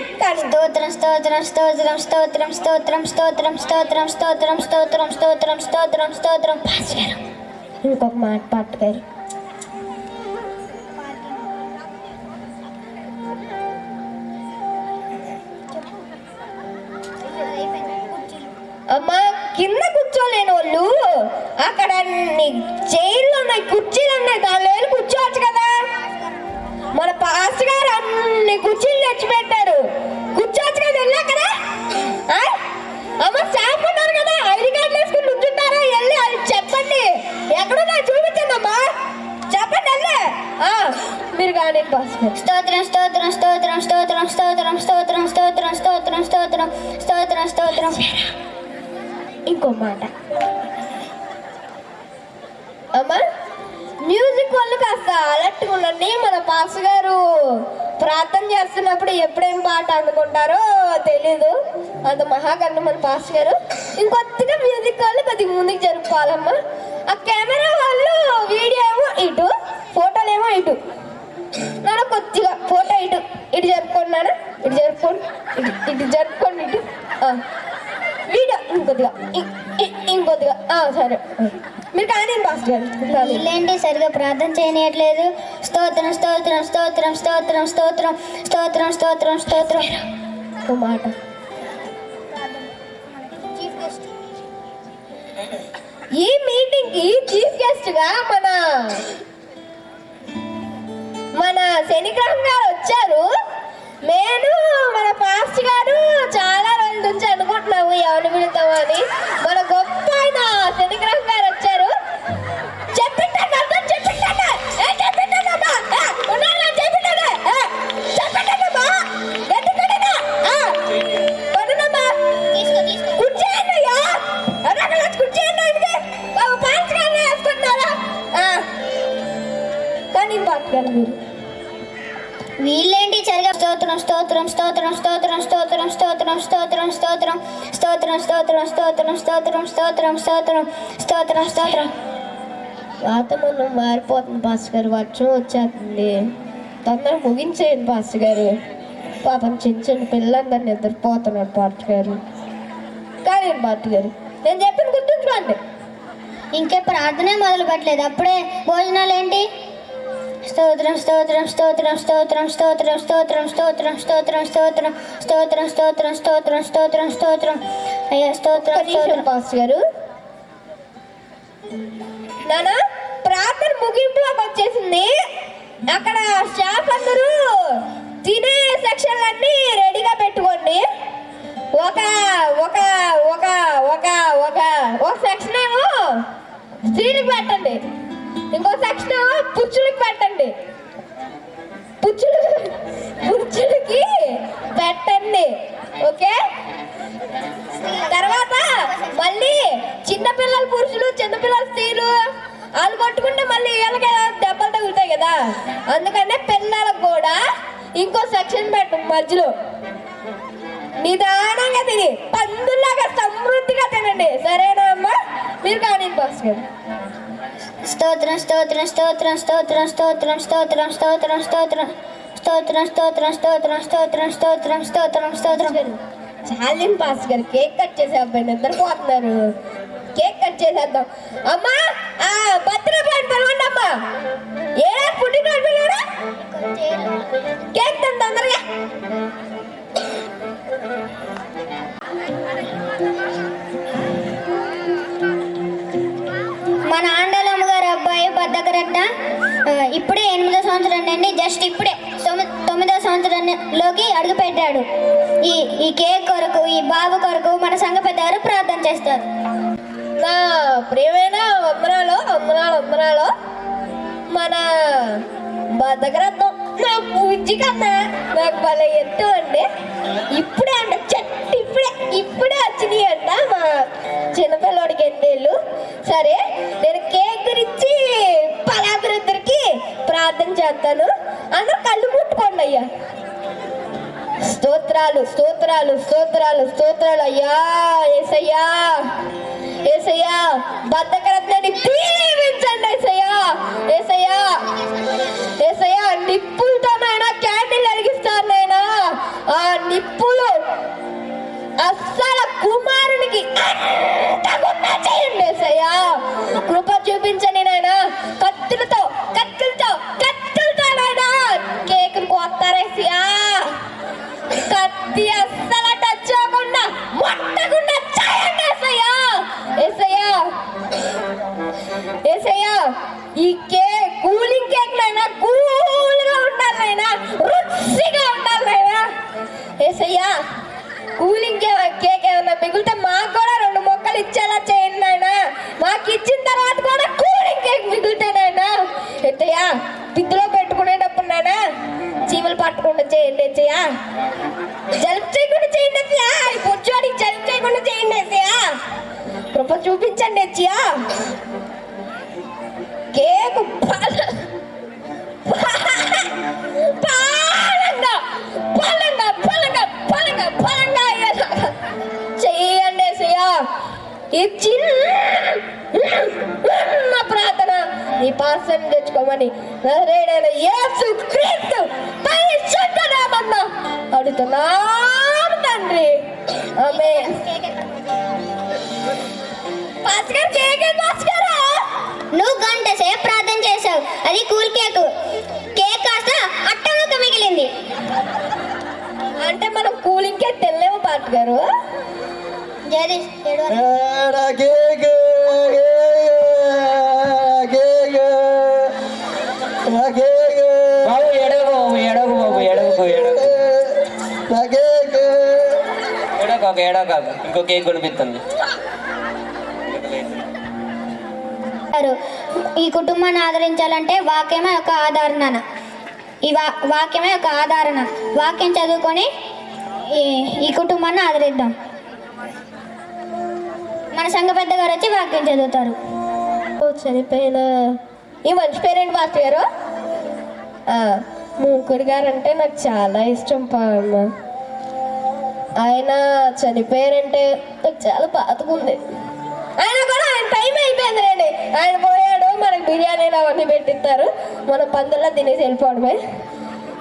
స్తోత్రం స్తోత్రం స్తోత్రం స్తోత్రం స్తోత్రం స్తోత్రం స్తోత్రం స్తోత్రం స్తోత్రం స్తోత్రం స్తోత్రం స్తోత్రం. పాస్టర్ గారు, ఇంకొక మాట పాస్టర్ గారు. అమ్మా, కింద కూర్చోలేని వాళ్ళు అక్కడ అన్ని చైర్లు ఉన్నాయి, కుర్చీలు ఉన్నాయి, దానిలో వెళ్ళి కూర్చోవచ్చు కదా. మన పాస్టర్ గారు అన్ని కుర్చీలు తెచ్చి పెట్టారు, కూర్చోవచ్చు కదా వెళ్ళి అక్కడ. అమ్మ, స్టాఫ్ ఉన్నారు కదా, ఐడి కార్డులు వేసుకుని నుంచుంటారా? వెళ్ళి అది చెప్పండి, ఎక్కడున్నా చూపించండి అమ్మా, చెప్పండి వెళ్ళి. మీరు కానీ పాస్టర్. స్తోత్రం స్తోత్రం స్తోత్రం స్తోత్రం స్తోత్రం స్తోత్రం స్తోత్రం స్తోత్రం స్తోత్రం స్తోత్రం స్తోత్రం స్తోత్రం. ఇంకో మాట అమ్మా, మ్యూజిక్ వాళ్ళు కాస్త అలర్ట్గా ఉండండి. మన పాస్ గారు ప్రార్థన చేస్తున్నప్పుడు ఎప్పుడేం పాట అనుకుంటారో తెలీదు, అంత మహాగండ మన పాస్ గారు. ఇంకొద్దిగా మ్యూజిక్ వాళ్ళు కొద్దిగా ముందుకు జరుపుకోవాలమ్మా. ఆ కెమెరా వాళ్ళు వీడియో ఏమో ఇటు, ఫోటోలు ఏమో ఇటు. నాన్న కొద్దిగా ఫోటో ఇటు ఇటు జరుపుకోండి, నాన్న ఇటు జరుపుకోండి, ఇటు జరుపుకోండి, ఇటు వీడియో ఇంకొద్దిగా ఇంకొద్దిగా సరే. మీరు కానీ పాస్ గారు వీళ్ళేంటి సరిగా ప్రార్థన చేయనట్లేదు. స్తోత్రం స్తోత్రం స్తోత్రం స్తోత్రం స్తోత్రం స్తోత్రం స్తోత్రం స్తోత్రం. ఒక మాట, ఈ మీటింగ్ కి చీఫ్ గెస్ట్ గా మన శనిగ్రహం గారు వచ్చారు. నేను మన పాస్ట్ గారు చాలా రోజుల నుంచి అనుకుంటున్నాము ఎవరిని పిలుద్దామని. మన గొప్ప ఆయన శనిగ్రహం గారు వచ్చారు. చెప్పింటాను అర్థం, చెప్పింటాను చెప్పింటానమ్మా, చెప్పింటానమ్మా, పడునమ్మా, కూర్చేయండి అయ్యా, కూర్చేయండి. బాబు పాస్ట్ గారు వేసుకుంటున్నారా? కానీ పాస్ట్ గారు మీరు వీళ్ళేంటి సరిగా స్తోత్రం స్తోత్రం స్తోత్రం స్తోత్రం స్తోత్రం స్తోత్రం స్తోత్రం స్తోత్రం స్తోత్రం స్తోత్రం స్తోత్రం స్తోత్రం స్తోత్రం స్తోత్రం స్తోత్రం స్తోత్రం. వాతావరణం మారిపోతుంది పాస్ గారు, వర్షం వచ్చేస్తుంది, తొందరగా ముగించేయండి పాస్ గారు. పాపం చిన్న చిన్న పిల్లలందరూ నిద్రపోతున్నారు పాస్ గారు. కానీ పాస్ గారు నేను చెప్పిన గుర్తుంచుకోండి. ఇంకే ప్రార్థనే మొదలు పెట్టలేదు, అప్పుడే భోజనాలు ఏంటి? స్తోత్రం స్తోత్రం స్తోత్రం స్తోత్రం స్తోత్రం స్తోత్రం స్తోత్రం స్తోత్రం స్తోత్రం స్తోత్రం స్తోత్రం స్తోత్రం స్తోత్రం స్తోత్రం. అయ్యా స్తోత్రం స్తోత్రం. పాస్ గారు నానా ప్రార్థన ముగింపులోకి వచ్చేసింది. అక్కడ స్టాఫ్ అందరూ తినే సెక్షన్లన్నీ రెడీగా పెట్టుకోండి. ఒక ఒక ఒక ఒక ఒక ఒక సెక్షన్ ఏమో స్త్రీలకు పెట్టండి, ఇంకో సెక్షన్ ఏమో పురుషులకు పెట్టండి. పురుషులకి పెట్టండి, ఓకే? తర్వాత మళ్ళీ చిన్నపిల్లలు పురుషులు, చిన్నపిల్లలు స్త్రీలు వాళ్ళు కొట్టుకుంటే మళ్ళీ వీళ్ళకి దెబ్బలు తగులుతాయి కదా, అందుకనే పిల్లలకు కూడా ఇంకో సెక్షన్ పెట్టు మధ్యలో. నిదానంగా తిని పందులాగా సమృద్ధిగా తినండి, సరేనా అమ్మా? మీరు కానీ బాస్ గారు స్తోత్రం స్తోత్రం స్తోత్రం స్తోత్రం స్తోత్రం స్తోత్రం స్తోత్రం స్తోత్రం స్తోత్రం స్తోత్రం స్తోత్రం స్తోత్రం స్తోత్రం స్తోత్రం స్తోత్రం. చాలిన్ పాస్ గారు కేక్ కట్ చేసే అబ్బాయి నిద్రపోతున్నారు, కేక్ కట్ చేసేద్దాం. అమ్మా భద్రపాటు పిలవండి అమ్మా. ఏడా పుట్టినరోజు పిల్లడా, కేక్ తింది తొందరగా. మన ఆండలమ్మ గారు అబ్బాయి బద్దకరట్ట ఇప్పుడే 8వ సంవత్సరం అండి, జస్ట్ ఇప్పుడే 9వ సంవత్సరంలోకి అడుగు పెట్టాడు. ఈ కేక్ కొరకు, ఈ బాబు కొరకు మన సంఘ పెద్దవారు ప్రార్థన చేస్తారు. నా ప్రియమైన వందనాలు వందనాలు వందనాలు. మన బద్దకరత్నం నా బుజ్జి కన్నా నాకు భలే ఎత్తు అండి. ఇప్పుడే అంట చెట్టు ఇప్పుడే వచ్చినాయి అంట మా చిన్నపిల్లడికి 8 ఏళ్ళు. సరే నేను కేక్ గురించి పలాదరిద్దరికి ప్రార్థన చేస్తాను, అందరూ కళ్ళు ముట్టుకోండి అయ్యా. స్తోత్రాలు స్తోత్రాలు స్తోత్రాలు స్తోత్రాలు అయ్యా. యేసయ్యా యేసయ్యా బద్దకరత్నాన్ని దీవించండి యేసయ్యా. యేసయ్యా యేసయ్యా నిప్పులతోనైనా క్యాండిల్ వెలిగిస్తాను నాయనా. ఆ నిప్పులు అస్సలు కుమారునికి అంటకుండా చేయండి యేసయ్యా. కృప చూపించండి నాయనా. కత్తులతో నాయనా కేకును కోస్తారేసయ్యా. కత్తి అస్సలు టచ్ అవ్వకుండా ముట్టకుండా చేయండి యేసయ్యా. యేసయ్యా యేసయ్యా ఈ కేక్ కూలింగ్ కేక్ నైనా కూల్గా ఉండాలి నాయనా, రుచిగా ఉండాలి నాయనా. యేసయ్యా కూలింగ్ కేక్ ఏమన్నా మిగిలితే మాకు కూడా 2 మొక్కలు ఇచ్చేలా చేయండి నాయనా. మాకు ఇచ్చిన తర్వాత కూడా కూలింగ్ కేక్ మిగిలితే నాయనా ఎత్తయ్యా పిద్దులో పెట్టుకునేటప్పుడు నాయనా చీమలు పట్టకుండా చేయండి ఎత్తయ్యా. జలుబు చేయకుండా చేయండి ఎత్తయ్యా. ఈ పుచ్చోడికి జలుబు చూపించండి అచ్చియా. కేకు పాలంగా పాలంగా పాలంగా పాలంగా పాలంగా చెయ్యండి అసయ్యా. ఈ చిన్న ప్రార్థన నీ పాస్టర్ని తెచ్చుకోమని నజరేయుడైన యేసుక్రీస్తు పరిశుద్ధ నామమున అడుగుతున్నాము తండ్రి. ఆమేన్. పాస్టర్ కేకే పాస్టర్ నువ్వు గంట సేపు ప్రార్థన చేసావు, అది కూల్ కేకు. కేక్ కాస్త అట్టముక్క మిగిలింది. అంటే మనం కూలింగ్ కేక్ తెల్లేము పాట్ గారు. జగదీష్ ఏడవరా. బాబు ఎడగ బాబు, ఎడగ బాబు, ఎడగకు ఎడగకు ఎడకాక ఎడకాక. ఇంకో కేక్ కొనిపిస్తుంది. ఈ కుటుంబాన్ని ఆదరించాలంటే వాక్యమే ఒక ఆదరణ. ఈ వాక్యమే ఒక ఆదరణ. వాక్యం చదువుకొని ఈ కుటుంబాన్ని ఆదరిద్దాం. మన సంఘ పెద్ద గారు వచ్చి వాక్యం చదువుతారు. చనిపోయిన ఈ మంచి పేరేంటి పాస్టర్ గారు? మూకుడు గారు అంటే నాకు చాలా ఇష్టం పాడమ్మ. ఆయన చనిపోయారంటే నాకు చాలా బాధగా ఉంది. ఆయన కూడా ఆయన టైం అయిపోయింది రండి. ఆయన పోయాడు, మనకి బిర్యానీలు అవన్నీ పెట్టిస్తారు, మన పందుల్లో తినేసి వెళ్ళిపోవడమే.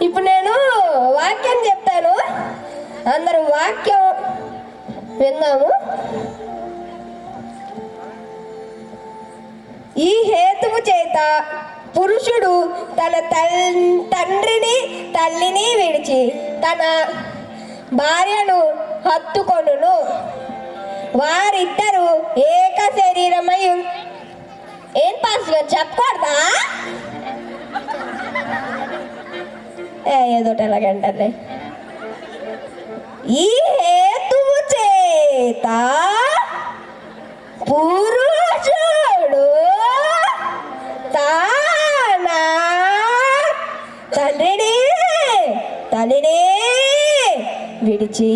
ఇప్పుడు నేను వాక్యం చెప్తాను, అందరూ వాక్యం విందాము. ఈ హేతువు చేత పురుషుడు తన తండ్రిని తల్లిని విడిచి తన భార్యను హత్తుకొనును, వారిద్దరూ ఏక శరీరమై ఏం పాస్టర్ గారు చెప్పకూడదా? ఏదోటి ఎలాగంటారులే. ఈ హేతువు చేత పురుషుడు తన తండ్రిని తల్లిని విడిచి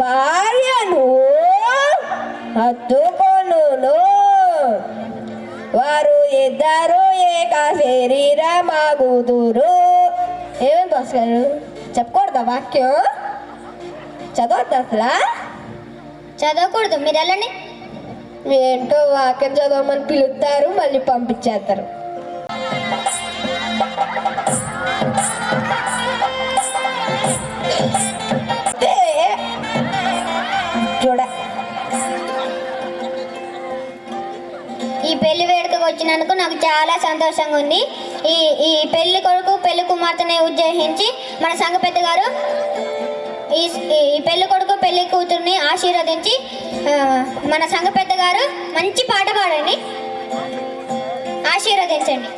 భార్యను హత్తుకొనును, వారు ఇద్దరు ఏక శరీరమగుదురు. ఏమేమి బాస్ గారు చెప్పకూడదా వాక్యం? చదవద్దు అసలు? చదవకూడదు, మీరు వెళ్ళండి. ఏంటో వాక్యం చదవమని పిలుస్తారు, మళ్ళీ పంపించేస్తారు. చూడ ఈ పెళ్లి వేడుకకు వచ్చినందుకు నాకు చాలా సంతోషంగా ఉంది. ఈ పెళ్లి కొడుకు పెళ్లి కుమార్తెని ఉద్దేశించి మన సంఘ పెద్ద గారు ఈ పెళ్లి కొడుకు పెళ్లి కూతుర్ని ఆశీర్వదించి మన సంఘ పెద్ద గారు మంచి పాట పాడండి, ఆశీర్వదించండి.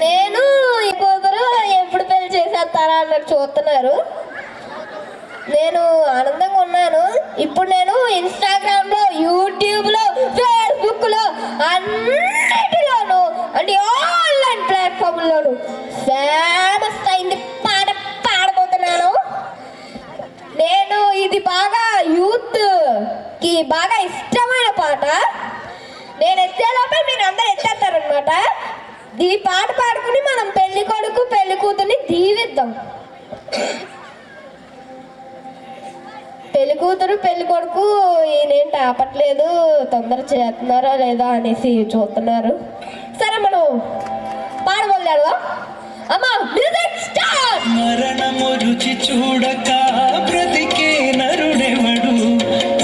నేను ఈ కూతురు ఎప్పుడు పెళ్లి చేసేస్తారా అన్నట్టు చూస్తున్నారు. నేను ఆనందంగా ఉన్నాను. ఇప్పుడు నేను ఇన్స్టాగ్రామ్లో, యూట్యూబ్లో, ఫేస్బుక్లో అన్నిటిలోనూ అంటే ఆన్లైన్ ప్లాట్ఫామ్లోను ఫేమస్ అయింది పాట పాడబోతున్నాను. నేను ఇది బాగా యూత్కి బాగా ఇష్టమైన పాట. నేను ఎత్తేలోపే మీరు అందరు ఎత్తేస్తారనమాట. ఈ పాట పాడుకుని మనం పెళ్లి కొడుకు పెళ్లి కూతుర్ని దీవిద్దాం. పెళ్లి కూతురు పెళ్లి కొడుకు ఈయనేంటి ఆపట్లేదు, తొందర చేస్తున్నారా లేదా అనేసి చూస్తున్నారు. సరే మనం పాడబోలేదా? అమ్మా మ్యూజిక్ స్టార్ట్. మరణము రుచి చూడక బ్రతికే నరుడెవడు,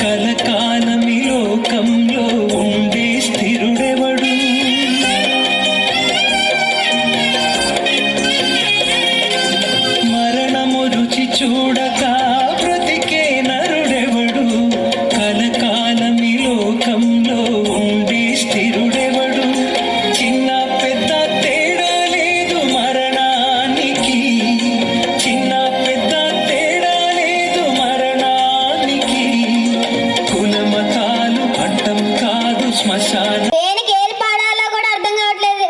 కలకాలమి లోకంలో ఉండే స్థిరుడెవడు. మరణము రుచి చూడక బ్రతికే నరుడెవడు, కలకాలమి లోకంలో ఉండే స్థిరుడెవడు. చిన్న పెద్ద తేడా లేదు మరణానికి, చిన్న పెద్ద తేడా లేదు మరణానికి. కులమతాలు అడ్డం కాదు శ్మశాన. దేనికి ఏది పాడాలో కూడా అర్థం కావట్లేదు.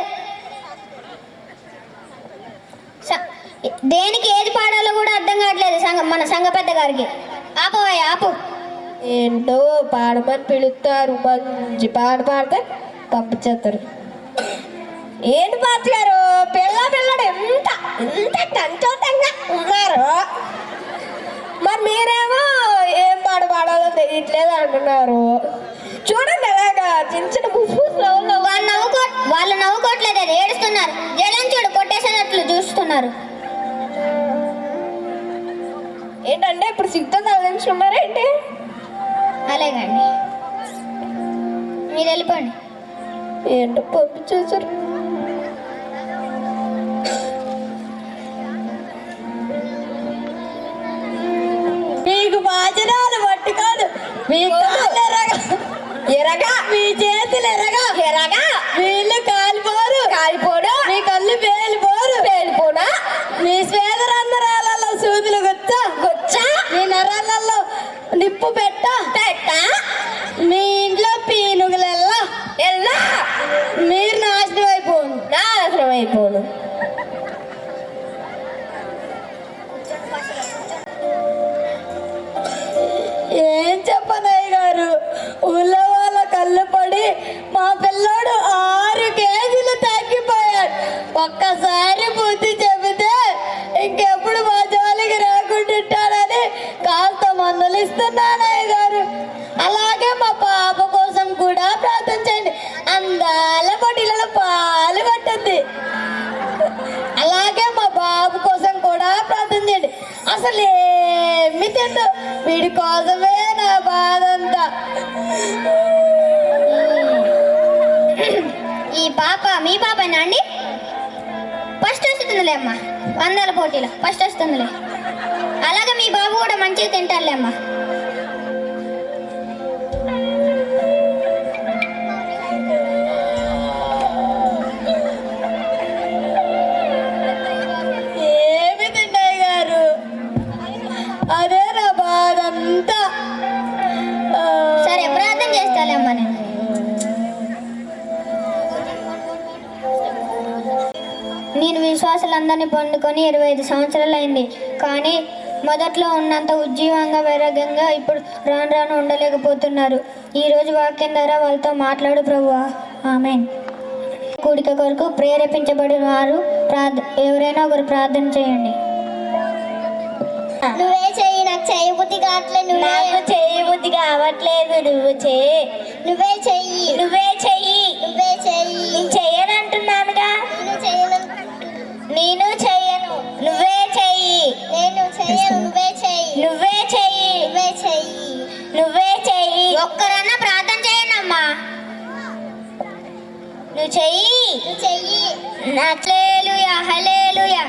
దేనికి ఏది పాడాలో కూడా అర్థం కావట్లేదు మన సంఘ పెద్ద గారికి. ఆపు ఆపు, ఏంటో పాడమని పిలుస్తారు, మంచి పాట పాడితే పంపించేస్తారు. ఏంటి పాస్ గారు, పిల్లడు ఎంత ఎంత కంచోతంగా ఉన్నారు, మరి మీరేమో ఏం పాట పాడాలో తెలియట్లేదు అంటున్నారు. చూడండి ఎలాగా చిన్న చిన్న ముఫూసులో వాళ్ళు నవ్వుకోవట్లేదు, అది ఏడుస్తున్నారు. జడని చూడు కొట్టేసేటట్లు చూస్తున్నారు. ఏంటంటే ఇప్పుడు సిగ్గుతో తరలించుకున్నారా ఏంటి? అలాగండి, మీరు వెళ్ళిపోండి. ఏంటో పంపించేసారు. మీకు వాచనాలు మట్టి కాదు, మీ కాళ్ళు ఎరగా, మీ చేతులు ఎరగా, వీళ్ళు కాలిపోడు, మీ కళ్ళు పేలిపోనా, మీ స్వేద రంధ్రాలలో సూదులు గుచ్చా, మీ నరాలలో నిప్పు పెట్ట మీ ఇంట్లో పీనుగులెల్లా మీరు నాశనం అయిపోను. ఏం చెప్పనయ్య గారు, ఊళ్ళో వాళ్ళ కళ్ళు పడి మా పిల్లోడు 6 కేజీలు తగ్గిపోయాడు. ఒక్కసారి బుద్ధి చెబితే ఇంకెప్పుడు మా జోలికి రాకుంటుంటాడని కాస్త మందులిస్తున్నానయ్య గారు. అలాగే మా పాప కోసం కూడా ప్రార్థన చేయండి, అందాల పొట్టిలలో పాలు పట్టింది. అలాగే మా బాబు కోసం కూడా ప్రార్థన చేయండి. అసలు ఏమి తిండు, వీడి కోసమే నా బాధ అంతా. ఈ పాప మీ పాపేనా అండి? ఫస్ట్ వస్తుందిలే అమ్మా, అందాల పోటీలో ఫస్ట్ వస్తుందిలే. అలాగే మీ బాబు కూడా మంచిగా తింటారులే అమ్మా. ఏమి తిన్నాయి గారు, అదే నా బాధ అంతా. సరే ప్రార్థన చేస్తాలే అమ్మా. నేను విశ్వాసాలందరినీ పొందుకొని 25 సంవత్సరాలు అయింది, కానీ మొదట్లో ఉన్నంత ఉజ్జీవంగా వైరాగ్యంగా ఇప్పుడు రాను ఉండలేకపోతున్నారు. ఈరోజు వాక్యం ద్వారా వాళ్ళతో మాట్లాడు ప్రభువా, ఆమేన్. కూడిక కొరకు ప్రేరేపించబడిన వారు ఎవరైనా ఒకరు ప్రార్థన చేయండి. నువ్వే చెయ్యి, నాకు చేయబుద్ధి కావట్లేదు. నాకు చేయబుద్ధి కావట్లేదు, నువ్వే చెయ్యి. నువ్వే చెయ్యి, నువ్వే చెయ్యి. నువ్వే చెయ్యి. నేను చెయ్యనంటున్నానుగా. నేను చెయ్యను. నువ్వే చెయ్యి. నేను చెయ్యను. నువ్వే చెయ్యి. నువ్వే చెయ్యి. నువ్వే చెయ్యి. నువ్వే చెయ్యి. ఒక్కరన్నా ప్రార్థన చేయండమ్మా. నువ్వు చెయ్యి. నువ్వు చెయ్యి. హల్లెలూయా, హల్లెలూయా,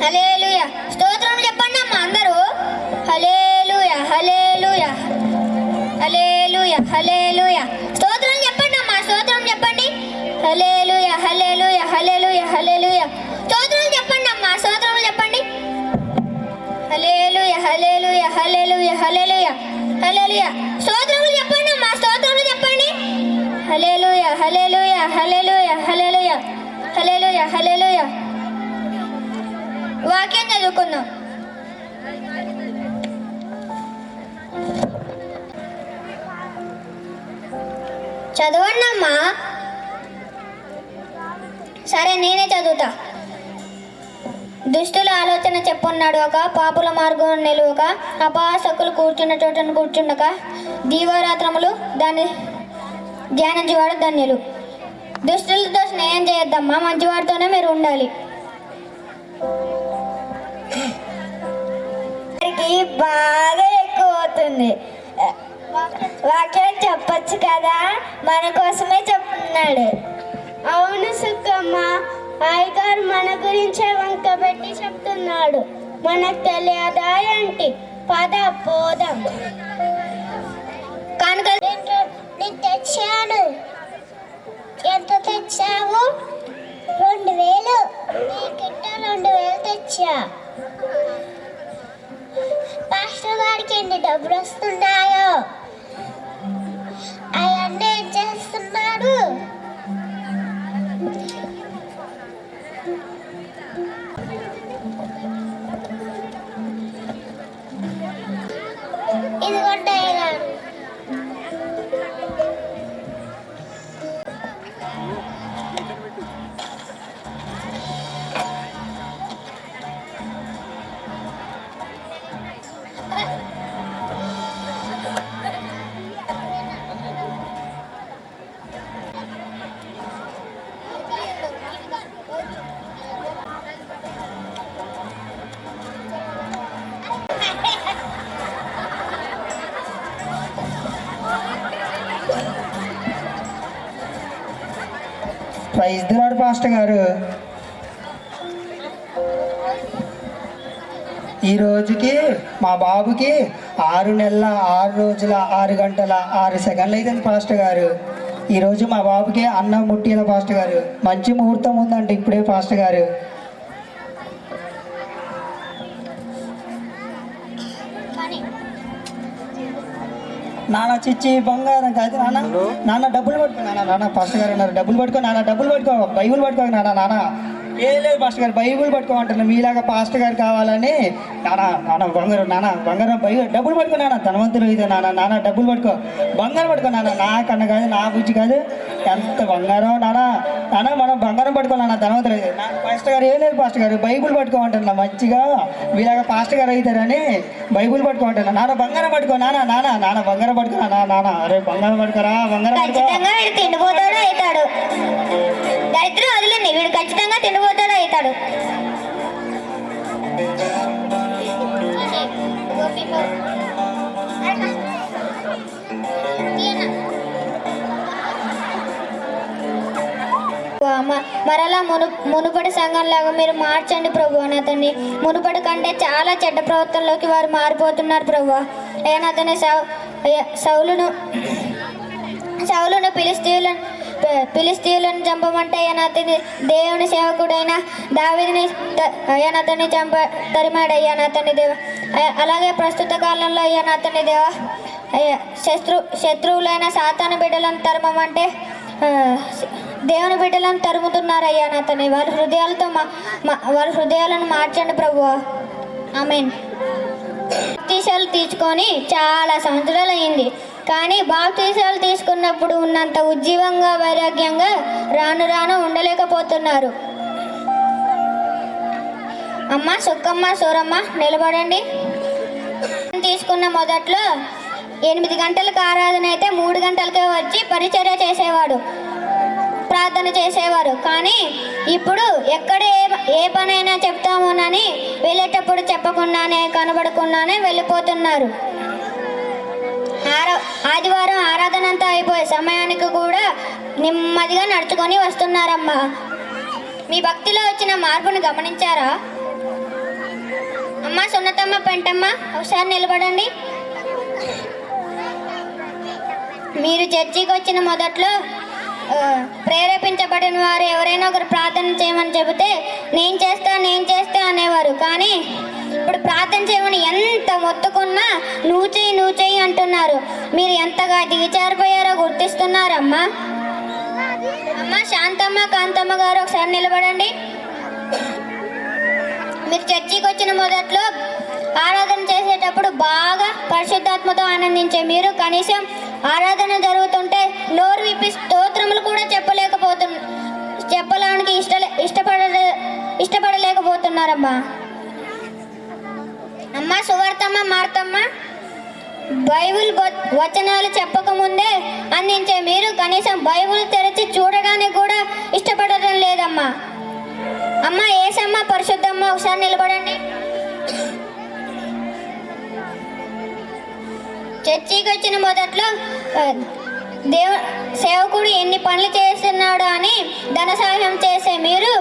హల్లెలూయా. స్తోత్రం చెప్పండి అమ్మా అందరూ. హల్లెలూయా, హల్లెలూయా, హల్లెలూయా, హల్లెలూయా. స్తోత్రం చెప్పండి అమ్మా, స్తోత్రం చెప్పండి. హల్లెలూయా, హల్లెలూయా, హల్లెలూయా, హల్లెలూయా. స్తోత్రం చెప్పండి అమ్మా, స్తోత్రం చెప్పండి. హల్లెలూయా, హల్లెలూయా, హల్లెలూయా, హల్లెలూయా, హల్లెలూయా. స్తోత్రం చెప్పండి అమ్మా, స్తోత్రం చెప్పండి. హల్లెలూయా, హల్లెలూయా, హల్లెలూయా, హల్లెలూయా, హల్లెలూయా, హల్లెలూయా. వాక్యం చదువుకుందాం. చదవండి అమ్మా. సరే నేనే చదువుతా. దుష్టుల ఆలోచన చెప్పున్నాడు ఒక, పాపుల మార్గం నిలువక, అపహాసకులు కూర్చున్న చోటను కూర్చుండక, దీవారాత్రములు దాన్ని ధ్యానించేవాడు ధన్యులు. దుష్టులతో స్నేహం చేయొద్దమ్మా, మంచివాడితోనే మీరు ఉండాలి. బాగా ఎక్కువ అవుతుంది. వాక్యం చెప్పచ్చు కదా, మన కోసమే చెప్తున్నాడు. అవును సుక్కమ్మ, అయ్యగారు మన గురించే వంక పెట్టి చెప్తున్నాడు. మనకు తెలియదా ఏంటి? పద పోదాం. కనుక నేను తెచ్చాను. ఎంత తెచ్చావు? 2000. నీకింట 2000 తెచ్చా. పాస్టర్ గారికి ఎన్ని డబ్బులు వస్తున్నాయో, అవన్నీ ఏం చేస్తున్నాడు? ఇదిగోండి అయ్యగారు. ప్రైజ్ ది లార్డ్ పాస్టర్ గారు. ఈ రోజుకి మా బాబుకి 6 నెలల 6 రోజుల 6 గంటల 6 సెకండ్లు అవుతుంది పాస్టర్ గారు. ఈరోజు మా బాబుకి అన్నం ముట్టిన పాస్టర్ గారు. మంచి ముహూర్తం ఉందంటే ఇప్పుడే పాస్టర్ గారు. నాన్న చిచ్చి బంగారం కాదు నాన్న. నాన్న డబ్బులు పట్టుకో నాన్న. పాస్టర్ గారు అన్నారు డబ్బులు పట్టుకో నాన్న. డబ్బులు పట్టుకో, బైబుల్ పట్టుకో నాన్న. ఏం లేదు పాస్టర్ గారు, బైబుల్ పట్టుకోమంటున్నాను. మీలాగా పాస్టర్ గారు కావాలని నాన్న బంగారం బైబుల్ డబ్బులు పట్టుకో నాన్న. ధనవంతులు అయితే నాన్న డబ్బులు పట్టుకో, బంగారం పట్టుకో నాన్న. నా కన్న కాదు, నా బుజ్జి కాదు, ఎంత బంగారం నాన్న మనం బంగారం పట్టుకో నాన్న. ధనవంతులు అయితే పాస్టర్ గారు ఏం లేదు పాస్టర్ గారు, బైబుల్ పట్టుకోమంటున్నా. మంచిగా మీలాగా పాస్టర్ గారు అవుతారని బైబుల్ పట్టుకోమంటున్నా. నాన్న బంగారం పట్టుకో నాన్న బంగారం పట్టుకో నాన్న. అరే బంగారం పట్టుకోరా, బంగారం పట్టుకో. తిండిపోతాడు అవుతాడు. దరిద్రం వదిలింది, వీడు ఖచ్చితంగా తిండిపోతాడు అవుతాడు. మరలా మునుపటి సంఘంలాగా మీరు మార్చండి ప్రభు అతన్ని. మునుపటి కంటే చాలా చెడ్డ ప్రవర్తనలోకి వారు మారిపోతున్నారు ప్రభు. అతని సౌలును ఫిలిస్తీయులను చంపమంటే అతని దేవుని సేవకుడైన దావీదుని అతన్ని తరిమాడు అతని దేవ. అలాగే ప్రస్తుత కాలంలో అతని దేవ శత్రువులైన సాతాను బిడ్డలను తరమమంటే దేవుని బిడ్డలను తరుముతున్నారు అతని. వారి హృదయాలను మార్చండి ప్రభువా. ఆమేన్. బాప్తీసాలు తీసుకొని చాలా సంవత్సరాలు అయింది, కానీ బాప్తీసాలు తీసుకున్నప్పుడు ఉన్నంత ఉజ్జీవంగా వైరాగ్యంగా రాను రాను ఉండలేకపోతున్నారు. అమ్మ సుక్కమ్మ సూరమ్మ నిలబడండి. తీసుకున్న మొదట్లో 8 గంటలకు ఆరాధన అయితే 3 గంటలకే వచ్చి పరిచర్య చేసేవాడు, ప్రార్థన చేసేవారు. కానీ ఇప్పుడు ఎక్కడ ఏ పనైనా చెప్తామోనని వెళ్ళేటప్పుడు చెప్పకుండానే కనబడకుండానే వెళ్ళిపోతున్నారు. ఆదివారం ఆరాధన అంతా అయిపోయే సమయానికి కూడా నెమ్మదిగా నడుచుకొని వస్తున్నారమ్మా. మీ భక్తిలో వచ్చిన మార్పును గమనించారా? అమ్మ సున్నతమ్మ పెంటమ్మ ఒకసారి నిలబడండి. మీరు చర్చికి వచ్చిన మొదట్లో ప్రేరేపించబడిన వారు ఎవరైనా ఒకరు ప్రార్థన చేయమని చెబితే నేను చేస్తా అనేవారు. కానీ ఇప్పుడు ప్రార్థన చేయమని ఎంత మొత్తుకున్నా నువ్వు చెయ్యి అంటున్నారు. మీరు ఎంతగా దిగజారిపోయారో గుర్తిస్తున్నారమ్మా. అమ్మ శాంతమ్మ కాంతమ్మ గారు ఒకసారి నిలబడండి. మీరు చర్చికి వచ్చిన మొదట్లో ఆరాధన చేసేటప్పుడు బాగా పరిశుద్ధాత్మతో ఆనందించే మీరు కనీసం ఆరాధన జరుగుతుంటే నోరు విప్పి స్తోత్రములు కూడా చెప్పడానికి ఇష్టపడలేకపోతున్నారమ్మా. అమ్మ సువార్తమ్మ మార్తమ్మ బైబిల్ వచనాలు చెప్పకముందే అందించే మీరు కనీసం బైబిల్ తెరిచి చూడడానికి కూడా ఇష్టపడటం లేదమ్మా. అమ్మ ఏసమ్మ పరిశుద్ధమ్మ ఒకసారి నిలబడండి. చర్చికి వచ్చిన మొదట్లో సేవకుడు ఎన్ని పనులు చేస్తున్నాడు అని ధన సహాయం చేసే మీరు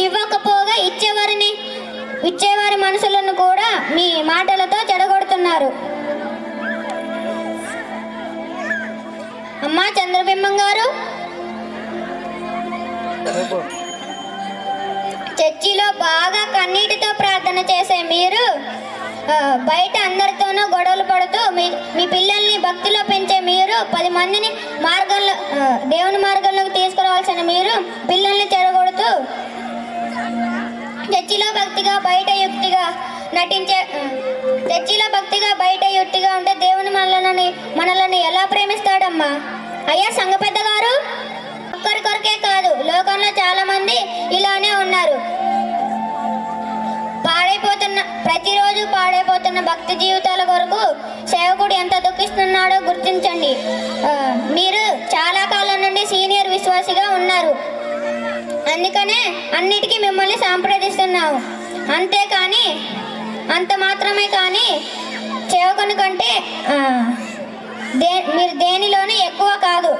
ఇవ్వకపోగా ఇచ్చేవారి మనసులను కూడా మీ మాటలతో చెడగొడుతున్నారు. అమ్మా చంద్రబింబం గారు చర్చిలో బాగా కన్నీటితో ప్రార్థన చేసే మీరు బయట అందరితోనూ గొడవలు పడుతూ మీ పిల్లల్ని భక్తిలో పెంచే మీరు 10 మందిని దేవుని మార్గంలోకి తీసుకురావాల్సిన మీరు పిల్లల్ని చెడగొడుతూ చర్చిలో భక్తిగా బయట యుక్తిగా నటించే చర్చిలో భక్తిగా బయట యుట్టిగా ఉంటే దేవుని మనల్ని ఎలా ప్రేమిస్తాడమ్మా? అయ్యా సంఘ పెద్ద గారు, ఒక్కరికొరకే కాదు, లోకంలో చాలా మంది ఇలానే ఉన్నారు. ప్రతిరోజు పాడైపోతున్న భక్తి జీవితాల కొరకు సేవకుడు ఎంత దుఃఖిస్తున్నాడో గుర్తించండి. మీరు చాలా కాలం నుండి సీనియర్ విశ్వాసిగా ఉన్నారు, అందుకనే అన్నిటికీ మిమ్మల్ని సంప్రదిస్తున్నాము. అంతేకాని అంత మాత్రమే కానీ సేవకుని కంటే మీరు దేనిలోనూ ఎక్కువ కాదు.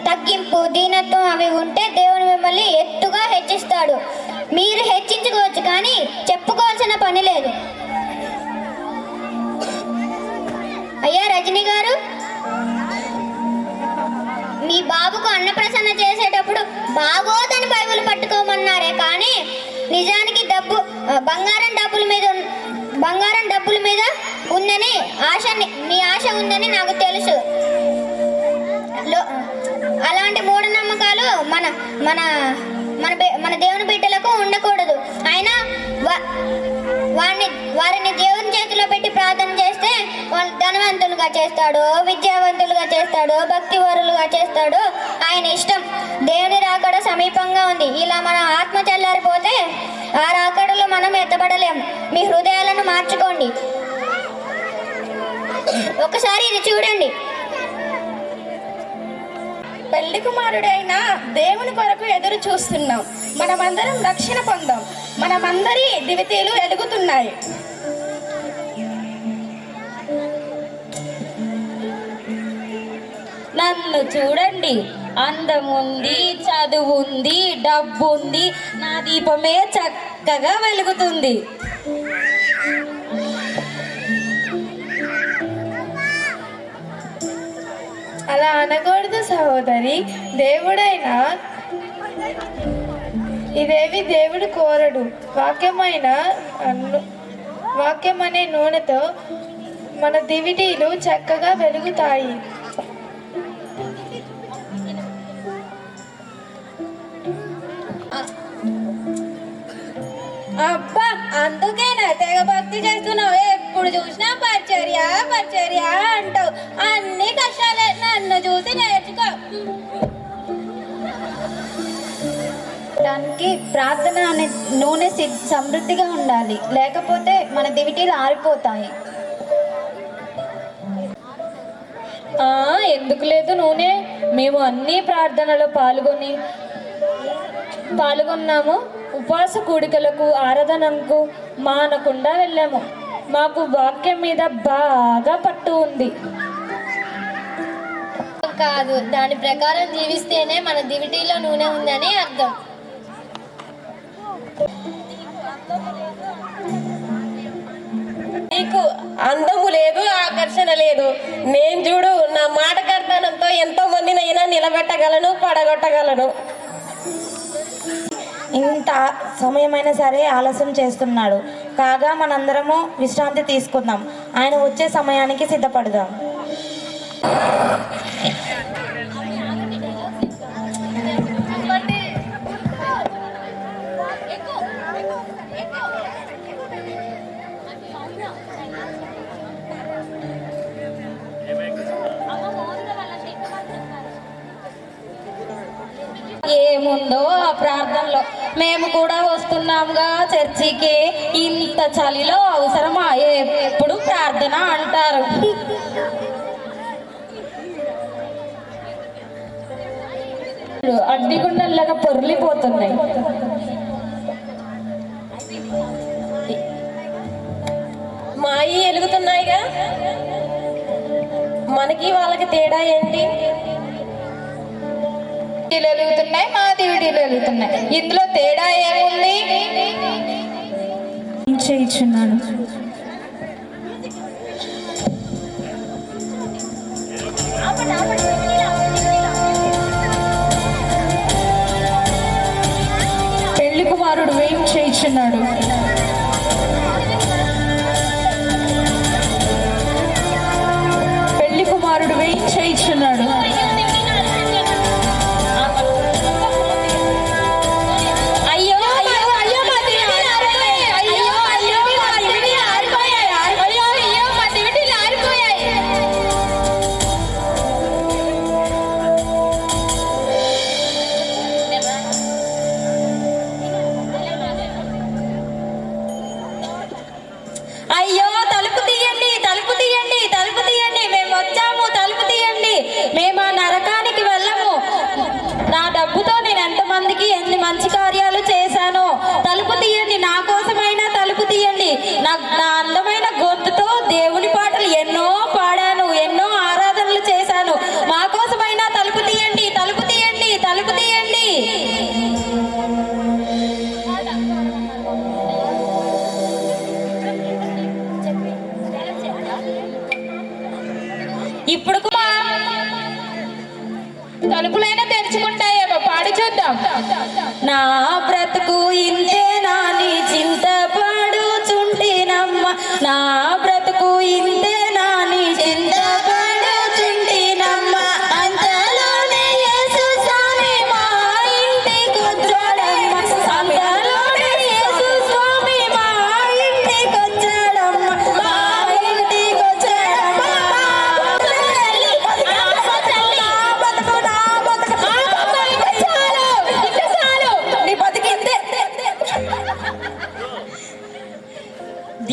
తగ్గింపు, దీనత్వం అవి ఉంటే దేవుడు మిమ్మల్ని ఎత్తుగా హెచ్చిస్తాడు. మీరు హెచ్చించుకోవచ్చు, కానీ చెప్పుకోవాల్సిన పని లేదు. అయ్యా రజనీ గారు, మీ బాబుకు అన్నప్రసన్న చేసేటప్పుడు బాగోదని బైబిల్ పట్టుకోమన్నారే, కానీ నిజానికి బంగారం డబ్బుల మీద ఉందని మీ ఆశ ఉందని నాకు తెలుసు. అలాంటి మూఢనమ్మకాలు మన మన మన దేవుని బిడ్డలకు ఉండకూడదు. అయినా వారిని దేవుని చేతిలో పెట్టి ప్రార్థన చేస్తే వాళ్ళు ధనవంతులుగా చేస్తాడో, విద్యావంతులుగా చేస్తాడో, భక్తివరులుగా చేస్తాడో ఆయన ఇష్టం. దేవుని రాకడ సమీపంగా ఉంది. ఇలా మన ఆత్మ చల్లారిపోతే ఆ రాకడలో మనం ఎత్తబడలేం. మీ హృదయాలను మార్చుకోండి. ఒకసారి ఇది చూడండి. పెళ్లి కుమారుడైన దేవుని కొరకు ఎదురు చూస్తున్నాం. మనమందరం రక్షణ పొందాం. మనమందరి దివిటీలు ఎలుగుతున్నాయి. నన్ను చూడండి, అందముంది, చదువుంది, డబ్బుంది, నా దీపమే చక్కగా వెలుగుతుంది. అలా అనకూడదు సహోదరి. ఇదేవి దేవుడు కోరడు. వాక్యమనే నూనెతో మన దివిటీలు చక్కగా వెలుగుతాయి. అబ్బా, అందుకేనా తెగ భక్తి చేస్తున్నావు? ఎప్పుడు చూసినా పరిచర్య అంటావు. అన్ని కష్టాలే, నన్ను చూసి నేర్చుకో. దానికి ప్రార్థన అనే నూనె సమృద్ధిగా ఉండాలి, లేకపోతే మన దివిటీలు ఆరిపోతాయి. ఎందుకు లేదు నూనె? మేము అన్ని ప్రార్థనలో పాల్గొన్నాము. ఉపవాస కూడికలకు, ఆరాధనకు మానకుండా వెళ్ళాము. మాకు వాక్యం మీద బాగా పట్టు ఉంది. కాదు, దాని ప్రకారం జీవిస్తేనే మన దివిటీలో నూనె ఉందని అర్థం. నీకు అందము లేదు, ఆకర్షణ లేదు. నేను చూడు, నా మాట కర్తనంతో ఎంతో మందినైనా నిలబెట్టగలను, పడగొట్టగలను. ఇంత సమయమైనా సరే ఆలస్యం చేస్తున్నాడు. కాగా మనందరము విశ్రాంతి తీసుకుందాం. ఆయన వచ్చే సమయానికి సిద్ధపడదాం. ఏముందో ఆ ప్రార్థనలో. మేము కూడా వస్తున్నాముగా చర్చికి. ఇంత చలిలో అవసరమా? ఎప్పుడు ప్రార్థన అంటారు. అగ్నిగుండంలాగా పొర్లిపోతున్నాయి. మాయి ఎలుగుతున్నాయిగా, మనకి వాళ్ళకి తేడా ఏంటి? వెలుగుతున్నాయి, మా దివిటీలు వెలుగుతున్నాయి. ఇందులో తేడా ఏముంది? చేయించున్నాను. పెళ్లి కుమారుడు వేం చేయించున్నాడు. పెళ్లి కుమారుడు వేం చేయించున్నాడు. అయ్యో అయ్యో అయ్యో, మా దివిటీలు ఆరిపోయాయి. అయ్యో అయ్యో, మా దివిటీలు అయ్యో తలుపు తీయండి, తలుపు తీయండి, తలుపు తీయండి, మేము వచ్చాము, తలుపు తీయండి, మేము ఆ నరకానికి వెళ్ళము. నా డబ్బుతో నేను ఎంతమందికి ఎన్ని మంచి కార్యాలు చేశానో, తలుపు తీయండి, నా కోసమైనా తలుపు తీయండి. నా అందమైన గొంతుతో దేవుని పాటలు ఎన్నో పాడాను, ఎన్నో ఆరాధనలు చేశాను, మా కోసమైనా తలుపు తీయండి, తలుపు తీయండి, తలుపు తీయండి. ఇప్పుడు తలుపులైనా తెరుచుకుంటాయేమో, పాడి చూద్దాం. నా బ్రతుకు ఇంతేనా నీ చింత పాడుచుంటినమ్మ, నా బ్రతుకు ఇంతేనా నీ చింత పాడుచుంటినమ్మ, అంతలోనే యేసు స్వామి మా ఇంటికి వచ్చాడమ్మ, అంతలోనే యేసు స్వామి మా ఇంటికి వచ్చాడమ్మ, మా ఇంటికి వచ్చాడమ్మ.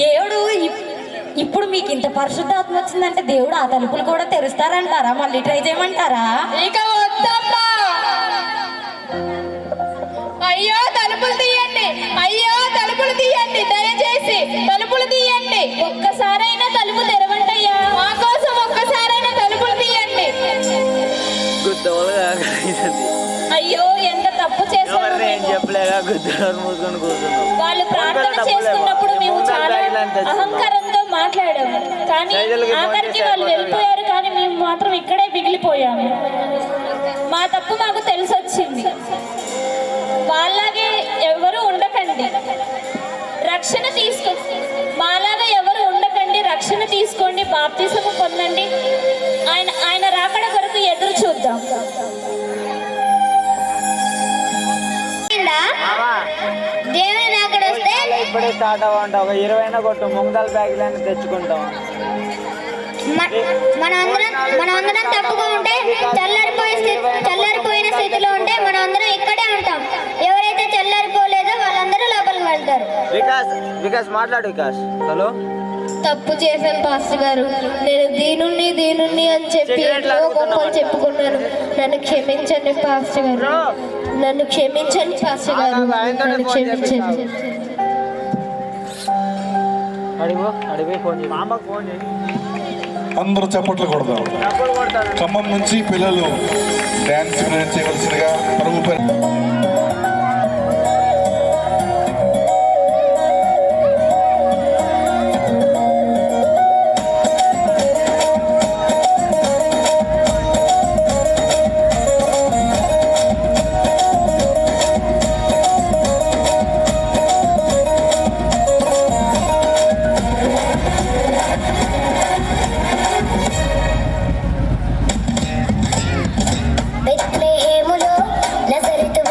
దేవుడు ఇప్పుడు మీకు ఇంత పరిశుద్ధాత్మ వచ్చిందంటే దేవుడు ఆ తలుపులు కూడా తెరుస్తారంటారా? మళ్ళీ ట్రై చేయమంటారా? ఇక వద్దమ్మా. అయ్యో తలుపులు తీయండి, అయ్యో తలుపులు తీయండి, దయచేసి తలుపులు తీయండి. ఒక్కసారైనా తలుపు తెరవంటయ్యా, మా కోసం ఒక్కసారైనా తలుపులు తీయండి. అయ్యో ఎంత తప్పు చేశారు. వాళ్ళు ప్రార్థన చేస్తున్నప్పుడు మేము చాలా అహంకారంతో మాట్లాడాము, కానీ ఆఖరికి వాళ్ళు వెళ్ళిపోయారు, కానీ మేము మాత్రం ఇక్కడే మిగిలిపోయాము. మా తప్పు మాకు తెలిసొచ్చింది. వాళ్ళలాగే ఎవరు ఉండకండి, రక్షణ మాలాగా ఎవరు ఉండకండి, రక్షణ తీసుకోండి, బాప్తిసము పొందండి. ఆయన రాకడ వరకు ఎదురు చూద్దాం. దేవుని రాకడ వస్తే ఇప్పుడే స్టార్ట్ అవ్వండి. ఒక 20 కొట్టు ముంగదాల బ్యాగులన్నీ తెచ్చుకుంటాం. మనమందరం తప్పుగా ఉంటే చల్లారిపోయిన స్థితిలో ఉంటే మనమందరం ఇక్కడే ఉంటాం. ఎవరైతే చల్లారిపోలేదో వాళ్ళందరూ లోపలికి వెళ్తారు. వికాస్ మాట్లాడు. వికాస్ హలో. తప్పు చేశాను పాస్టర్ గారు, నేను దీనుణ్ణి అని చెప్పి ఎన్నో గొప్పలు చెప్పుకున్నాను. నన్ను క్షమించండి పాస్టర్ గారు, నన్ను క్షమించండి పాస్టర్ గారు, నన్ను క్షమించండి. అందరూ చప్పట్లు కొడదాం. ఖమ్మం నుంచి పిల్లలు డ్యాన్స్ చేయవలసిందిగా పరుగు బెత్లెహేములో నజరేతు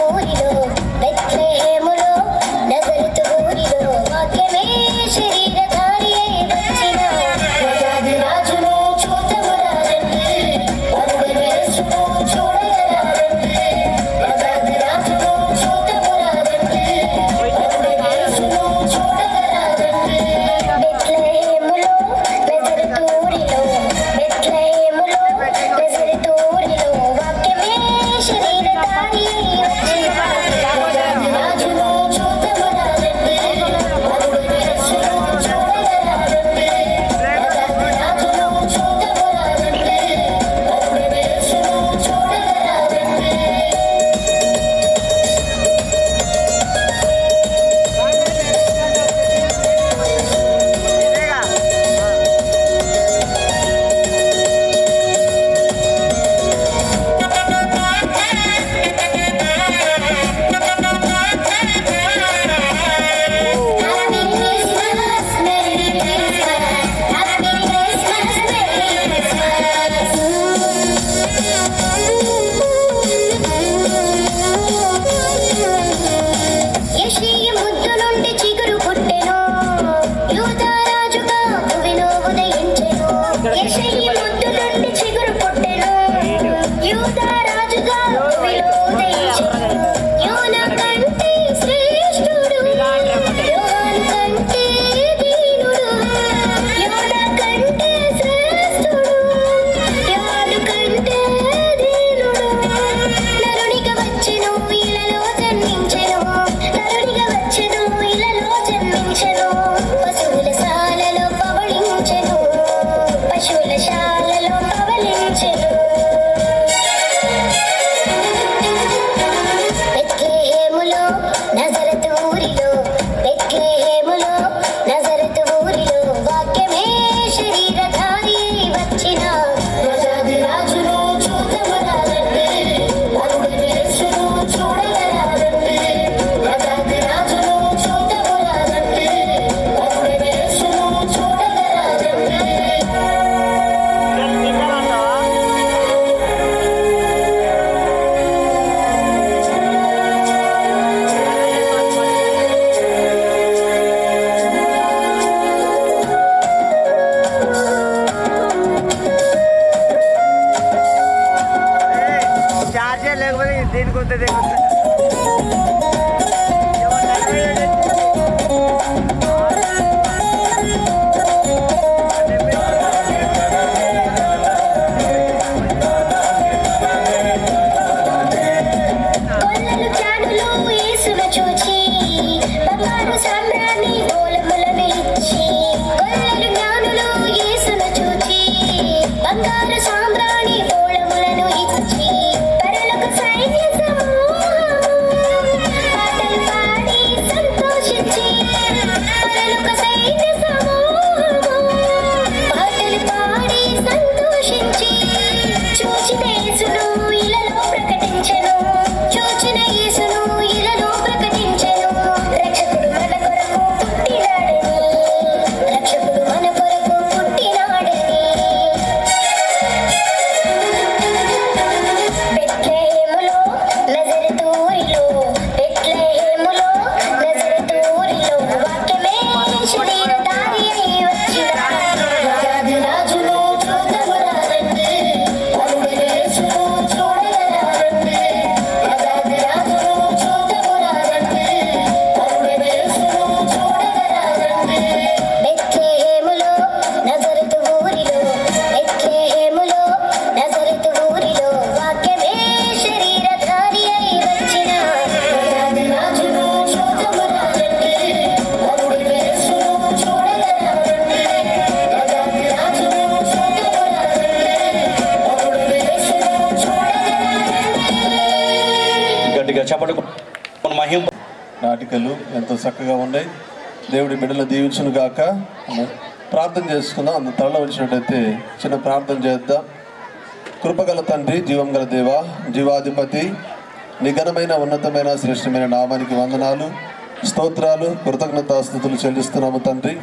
నాటికలు ఎంతో చక్కగా ఉన్నాయి. దేవుడి బిడ్డలు దీవించును గాక. ప్రార్థన చేసుకుందాం. అంత తరలో వచ్చినట్టయితే చిన్న ప్రార్థన చేద్దాం. కృపగల తండ్రి, జీవం గల దేవ, జీవాధిపతి, నిఘనమైన ఉన్నతమైన శ్రేష్టమైన నామానికి వందనాలు, స్తోత్రాలు, కృతజ్ఞతాస్తుతులు చెల్లిస్తున్నాము తండ్రి.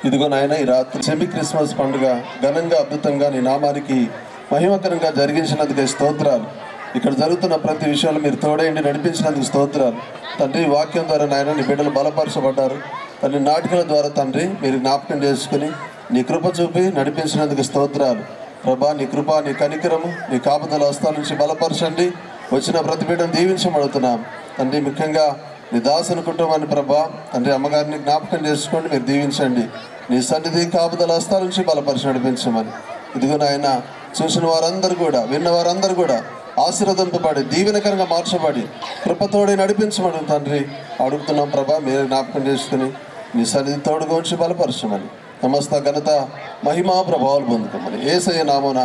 ఇదిగో నాయన, ఈ రాత్రి సెమీ క్రిస్మస్ పండుగ ఘనంగా అద్భుతంగా నీ నామానికి మహిమకరంగా జరిగించినందుకు స్తోత్రాలు. ఇక్కడ జరుగుతున్న ప్రతి విషయంలో మీరు తోడేండి నడిపించినందుకు స్తోత్రాలు తండ్రి. వాక్యం ద్వారా నాయన నీ బిడ్డలు బలపరచబడ్డారు తండ్రి. నాటికల ద్వారా తండ్రి మీరు జ్ఞాపకం చేసుకుని నీ కృప చూపి నడిపించినందుకు స్తోత్రాలు ప్రభా. నీ కృప, నీ కనికరము, నీ కాపుదల హస్తాల నుంచి బలపరచండి. వచ్చిన ప్రతి బిడ్డను దీవించబడుతున్నాం తండ్రి. ముఖ్యంగా నీ దాసుని కుటుంబాన్ని ప్రభా తండ్రి, అమ్మగారిని జ్ఞాపకం చేసుకోండి, మీరు దీవించండి. నీ సన్నిధి కాపుదల హస్తాల నుంచి బలపరిచి నడిపించమని. ఇదిగో నాయన, చూసిన వారందరూ కూడా, విన్న వారందరూ కూడా ఆశీర్వదింపబడి దీవెనకరంగా మార్చబడి కృపతోడే నడిపించమని తండ్రి అడుగుతున్నాం ప్రభా. మీరు జ్ఞాపకం చేసుకుని నీ సన్నిధి తోడుగా ఉంచి బలపరచమని, సమస్త ఘనత మహిమా ప్రభావాలు పొందుకోమని యేసయ్య నామమున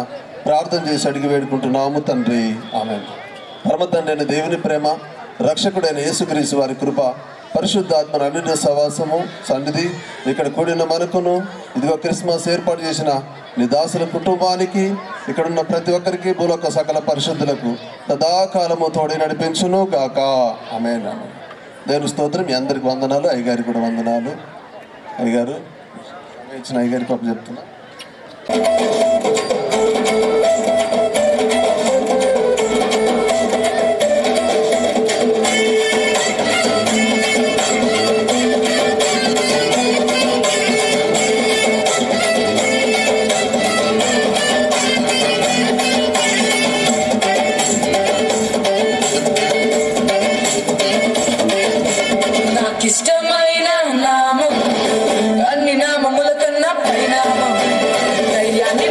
ప్రార్థన చేసి అడిగి వేడుకుంటున్నాము తండ్రి. ఆమేన్. పరమ తండ్రి అయిన దేవుని ప్రేమ, రక్షకుడైన యేసుక్రీస్తు వారి కృప, పరిశుద్ధాత్మ అన్నిటి సవాసము, సన్నిధి ఇక్కడ కూడిన మనకును, ఇదిగో క్రిస్మస్ ఏర్పాటు చేసిన నీ దాసుల కుటుంబానికి, ఇక్కడున్న ప్రతి ఒక్కరికి, భూలోక సకల పరిశుద్ధులకు సదాకాలము తోడి నడిపించును గాక. ఆమేన్. దేవుని స్తోత్రం. మీ అందరికి వందనాలు. అయ్యగారికి కూడా వందనాలు. అయ్యగారు ఇచ్చిన అయ్యగారికి ఒక చెప్తున్నా. నాకిష్టమైన నామం, అన్ని నామముల కన్నా పైనామం, ధైర్యాన్ని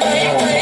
పై పై